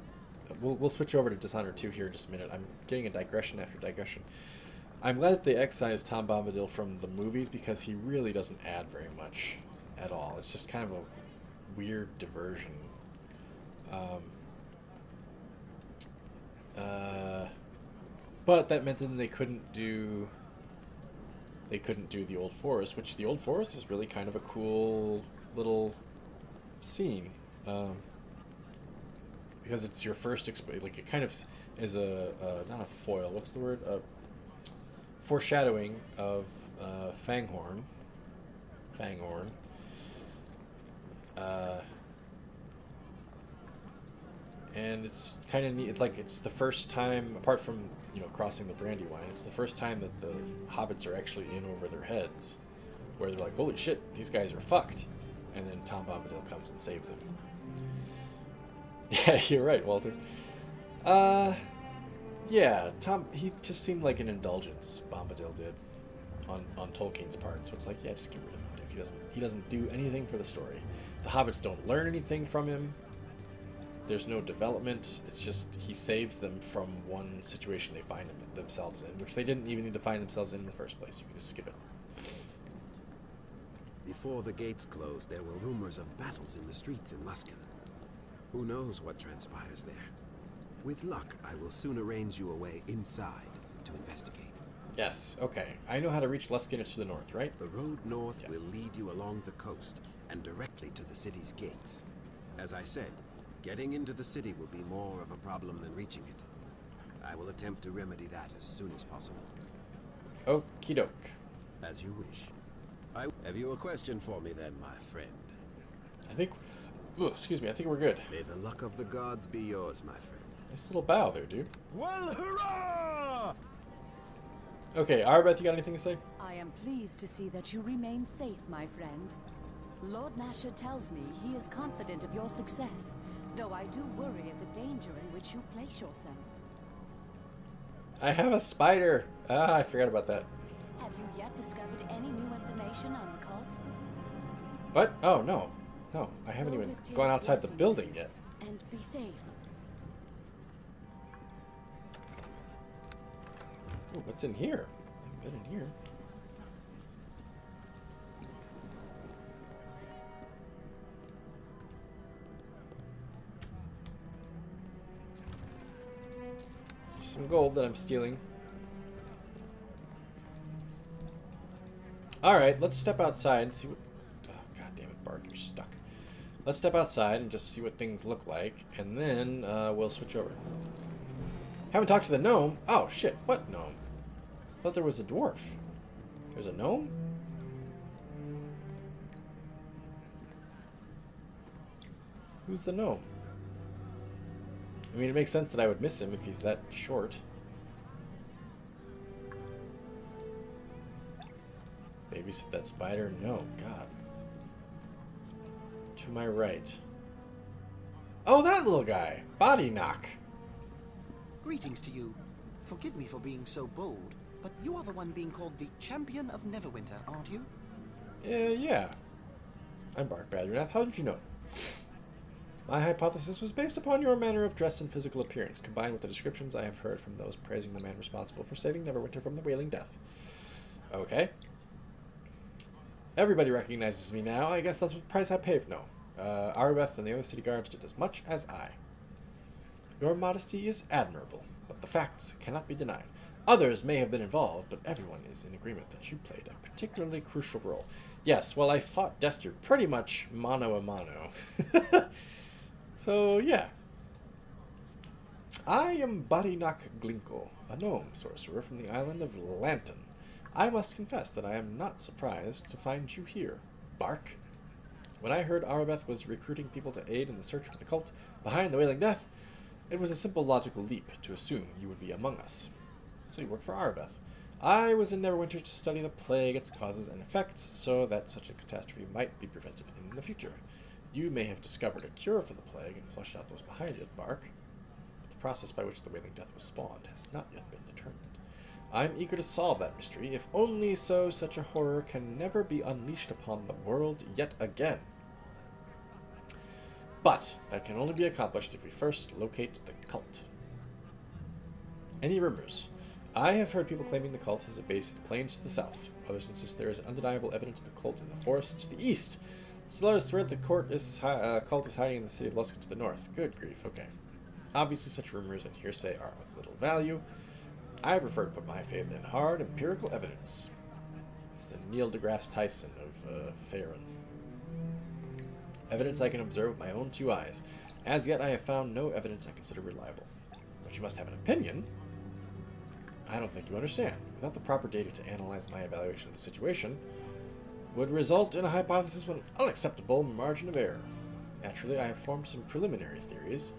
A: We'll switch over to Dishonored 2 here in just a minute. I'm getting a digression after digression. I'm glad that they excised Tom Bombadil from the movies because he really doesn't add very much at all. It's just kind of a weird diversion. But that meant that they couldn't do the Old Forest, which the Old Forest is really kind of a cool little scene. Because it's your first like it kind of is a not a foil. What's the word? Foreshadowing of Fangorn. And it's kind of neat. It's like it's the first time, apart from crossing the Brandywine, it's the first time that the hobbits are actually in over their heads, where they're like, "Holy shit, these guys are fucked," and then Tom Bombadil comes and saves them. Yeah, you're right, Walter. Yeah, he just seemed like an indulgence, Bombadil did, on Tolkien's part. So it's like, yeah, just get rid of him, dude. He doesn't do anything for the story. The hobbits don't learn anything from him. There's no development. It's just he saves them from one situation they find themselves in, which they didn't even need to find themselves in the first place. You can just skip it.
L: Before the gates closed, there were rumors of battles in the streets in Luskan. Who knows what transpires there? With luck, I will soon arrange you a way inside to investigate.
A: Yes, okay. I know how to reach Luskan. It's to the north, right?
L: The road north will lead you along the coast and directly to the city's gates. As I said, getting into the city will be more of a problem than reaching it. I will attempt to remedy that as soon as possible.
A: Okie doke.
L: As you wish. Have you a question for me then, my friend?
A: I think we're good.
L: May the luck of the gods be yours, my friend.
A: Nice little bow there, dude.
K: Well, hurrah!
A: Okay, Arbeth, you got anything to say?
F: I am pleased to see that you remain safe, my friend. Lord Nasher tells me he is confident of your success, though I do worry at the danger in which you place yourself.
A: I have a spider. I forgot about that.
F: Have you yet discovered any new information on the cult?
A: What? Oh, no. No, I haven't even gone outside the building yet.
F: And be safe.
A: Ooh, what's in here? I haven't been in here. some gold that I'm stealing. Alright, let's step outside and see what... Oh, God damn it, Bark, you're stuck. Let's step outside and just see what things look like, and then we'll switch over. Haven't talked to the gnome. Oh, shit. What gnome? I thought there was a dwarf. There's a gnome? Who's the gnome? I mean, it makes sense that I would miss him if he's that short. Babysit that spider? No, God. To my right. Oh, that little guy! Body knock!
M: Greetings to you. Forgive me for being so bold, but you are the one being called the Champion of Neverwinter, aren't you?
A: Yeah. I'm Bark Badgernath. How did you know? My hypothesis was based upon your manner of dress and physical appearance, combined with the descriptions I have heard from those praising the man responsible for saving Neverwinter from the Wailing Death. Okay. Everybody recognizes me now. I guess that's what price I paid. No. Arbeth and the other city guards did as much as I. Your modesty is admirable, but the facts cannot be denied. Others may have been involved, but everyone is in agreement that you played a particularly crucial role. Yes, well, I fought Dester pretty much mano a mano. So, yeah. I am Bodynock Glinkle, a gnome sorcerer from the island of Lanton. I must confess that I am not surprised to find you here, Bark. When I heard Arbeth was recruiting people to aid in the search for the cult behind the Wailing Death, it was a simple logical leap to assume you would be among us. So you work for Arbeth. I was in Neverwinter to study the plague, its causes and effects, so that such a catastrophe might be prevented in the future. You may have discovered a cure for the plague and flushed out those behind it, Bark, but the process by which the Wailing Death was spawned has not yet been determined. I'm eager to solve that mystery, if only so such a horror can never be unleashed upon the world yet again. But that can only be accomplished if we first locate the cult. Any rumors? I have heard people claiming the cult has a base in the plains to the south. Others insist there is undeniable evidence of the cult in the forest to the east. Still others swear the cult is hiding in the city of Luska to the north. Good grief, okay. Obviously such rumors and hearsay are of little value. I prefer to put my faith in hard empirical evidence. It's the Neil deGrasse Tyson of Faerun. Evidence I can observe with my own two eyes. As yet I have found no evidence I consider reliable. But you must have an opinion. I don't think you understand. Without the proper data to analyze my evaluation of the situation, would result in a hypothesis with an unacceptable margin of error. Naturally, I have formed some preliminary theories,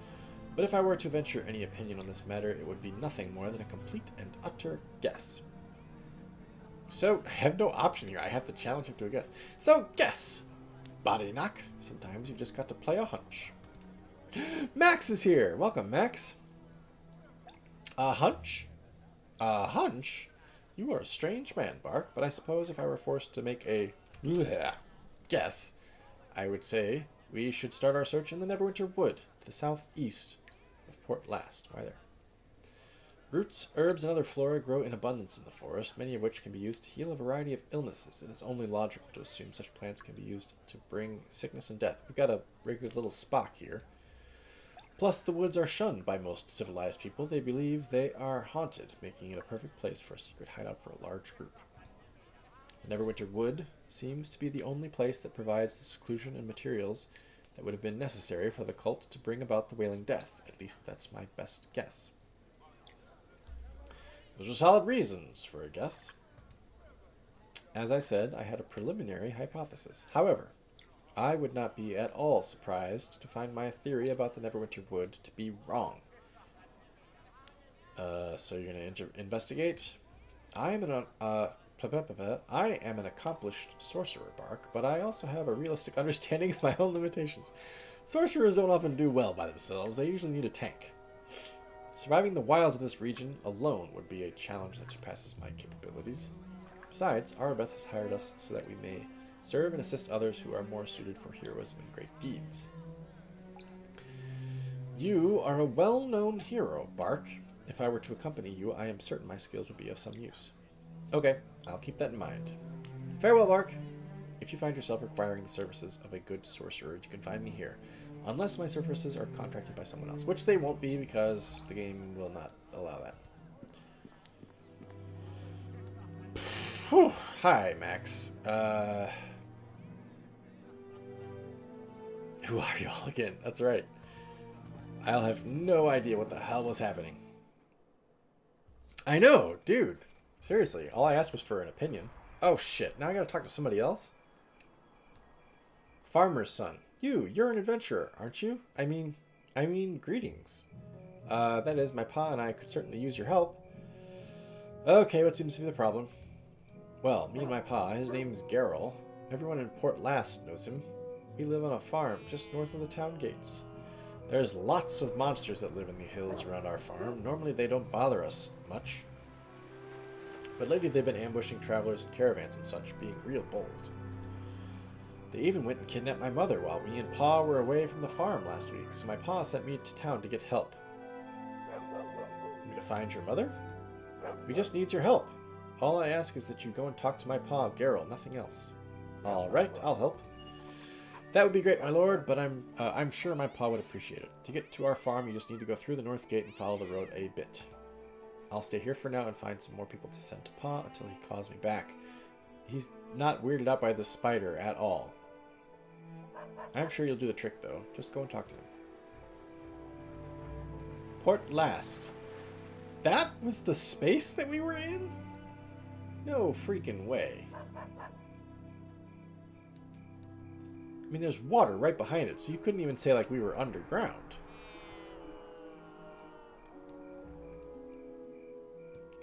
A: but if I were to venture any opinion on this matter, it would be nothing more than a complete and utter guess. So, I have no option here. I have to challenge him to a guess. So, guess! Body knock. Sometimes you've just got to play a hunch. Max is here! Welcome, Max. A hunch? A hunch? You are a strange man, Bark, but I suppose if I were forced to make a guess, I would say we should start our search in the Neverwinter Wood, to the southeast of Port Last. Why there? Roots, herbs, and other flora grow in abundance in the forest, many of which can be used to heal a variety of illnesses. It is only logical to assume such plants can be used to bring sickness and death. We've got a regular little Spock here. Plus, the woods are shunned by most civilized people. They believe they are haunted, making it a perfect place for a secret hideout for a large group. The Neverwinter Wood seems to be the only place that provides the seclusion and materials that would have been necessary for the cult to bring about the Wailing Death. At least that's my best guess. Those are solid reasons for a guess. As I said, I had a preliminary hypothesis. However, I would not be at all surprised to find my theory about the Neverwinter Wood to be wrong. So you're going to investigate? I am an accomplished sorcerer, Bark, but I also have a realistic understanding of my own limitations. Sorcerers don't often do well by themselves. They usually need a tank. Surviving the wilds of this region alone would be a challenge that surpasses my capabilities. Besides, Arbeth has hired us so that we may serve and assist others who are more suited for heroism and great deeds. You are a well-known hero, Bark. If I were to accompany you, I am certain my skills would be of some use. Okay, I'll keep that in mind. Farewell, Bark. If you find yourself requiring the services of a good sorcerer, you can find me here. Unless my services are contracted by someone else, which they won't be because the game will not allow that. Whew. Hi, Max. Who are y'all again? That's right. I'll have no idea what the hell was happening. I know, dude. Seriously, all I asked was for an opinion. Oh shit, now I gotta talk to somebody else? Farmer's son. You're an adventurer, aren't you? I mean, greetings. That is, my pa and I could certainly use your help. Okay, what seems to be the problem? Well, me and my pa, his name's Geralt. Everyone in Port Last knows him. We live on a farm just north of the town gates. There's lots of monsters that live in the hills around our farm. Normally they don't bother us much. But lately they've been ambushing travelers and caravans and such, being real bold. They even went and kidnapped my mother while me and Pa were away from the farm last week, so my pa sent me to town to get help. Want me to find your mother? We just need your help. All I ask is that you go and talk to my pa, Geralt, nothing else. Alright, I'll help. That would be great, my lord, but I'm sure my pa would appreciate it. To get to our farm, you just need to go through the north gate and follow the road a bit. I'll stay here for now and find some more people to send to pa until he calls me back. He's not weirded out by the spider at all. I'm sure you'll do the trick, though. Just go and talk to him. Port Last. That was the space that we were in? No freaking way. I mean, there's water right behind it, so you couldn't even say, like, we were underground.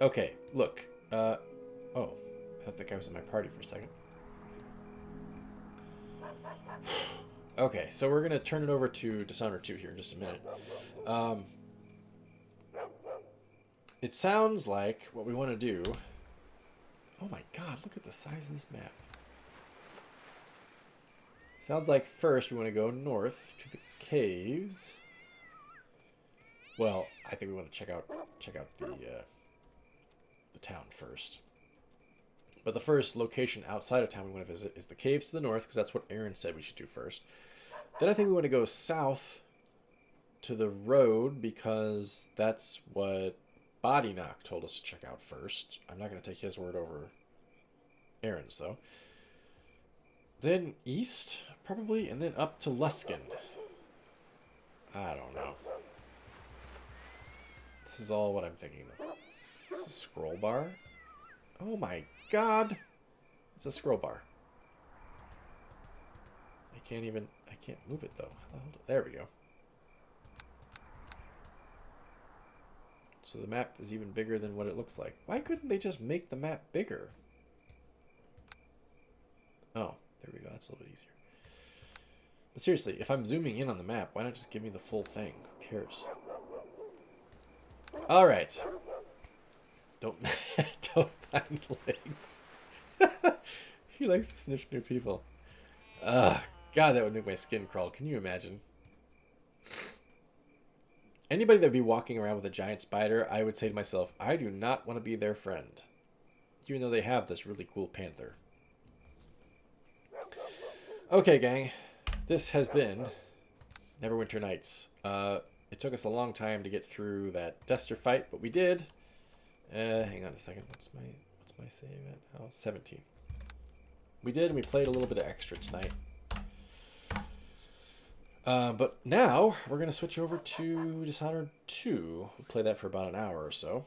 A: Okay, look. Oh, I thought that guy was in my party for a second. Okay, so we're going to turn it over to Dishonored 2 here in just a minute. It sounds like what we want to do... Oh my god, look at the size of this map. Sounds like first we want to go north to the caves. Well, I think we want to check out the town first. But the first location outside of town we want to visit is the caves to the north, because that's what Aaron said we should do first. Then I think we want to go south to the road, because that's what Body Knock told us to check out first. I'm not going to take his word over Aaron's, though. Then east, probably, and then up to Luskin. I don't know. This is all what I'm thinking of. Is this a scroll bar? Oh my god! It's a scroll bar. I can't move it though. There we go. So the map is even bigger than what it looks like. Why couldn't they just make the map bigger? Oh, there we go. That's a little bit easier. But seriously, if I'm zooming in on the map, why not just give me the full thing? Who cares? Alright. Don't find legs. He likes to sniff new people. Ugh. God, that would make my skin crawl. Can you imagine? Anybody that would be walking around with a giant spider, I would say to myself, I do not want to be their friend. Even though they have this really cool panther. Okay, gang. This has been Neverwinter Nights. It took us a long time to get through that Duster fight, but we did. Hang on a second. What's my save at? Oh, 17. We did, and we played a little bit of extra tonight. But now we're going to switch over to Dishonored 2. We'll play that for about an hour or so.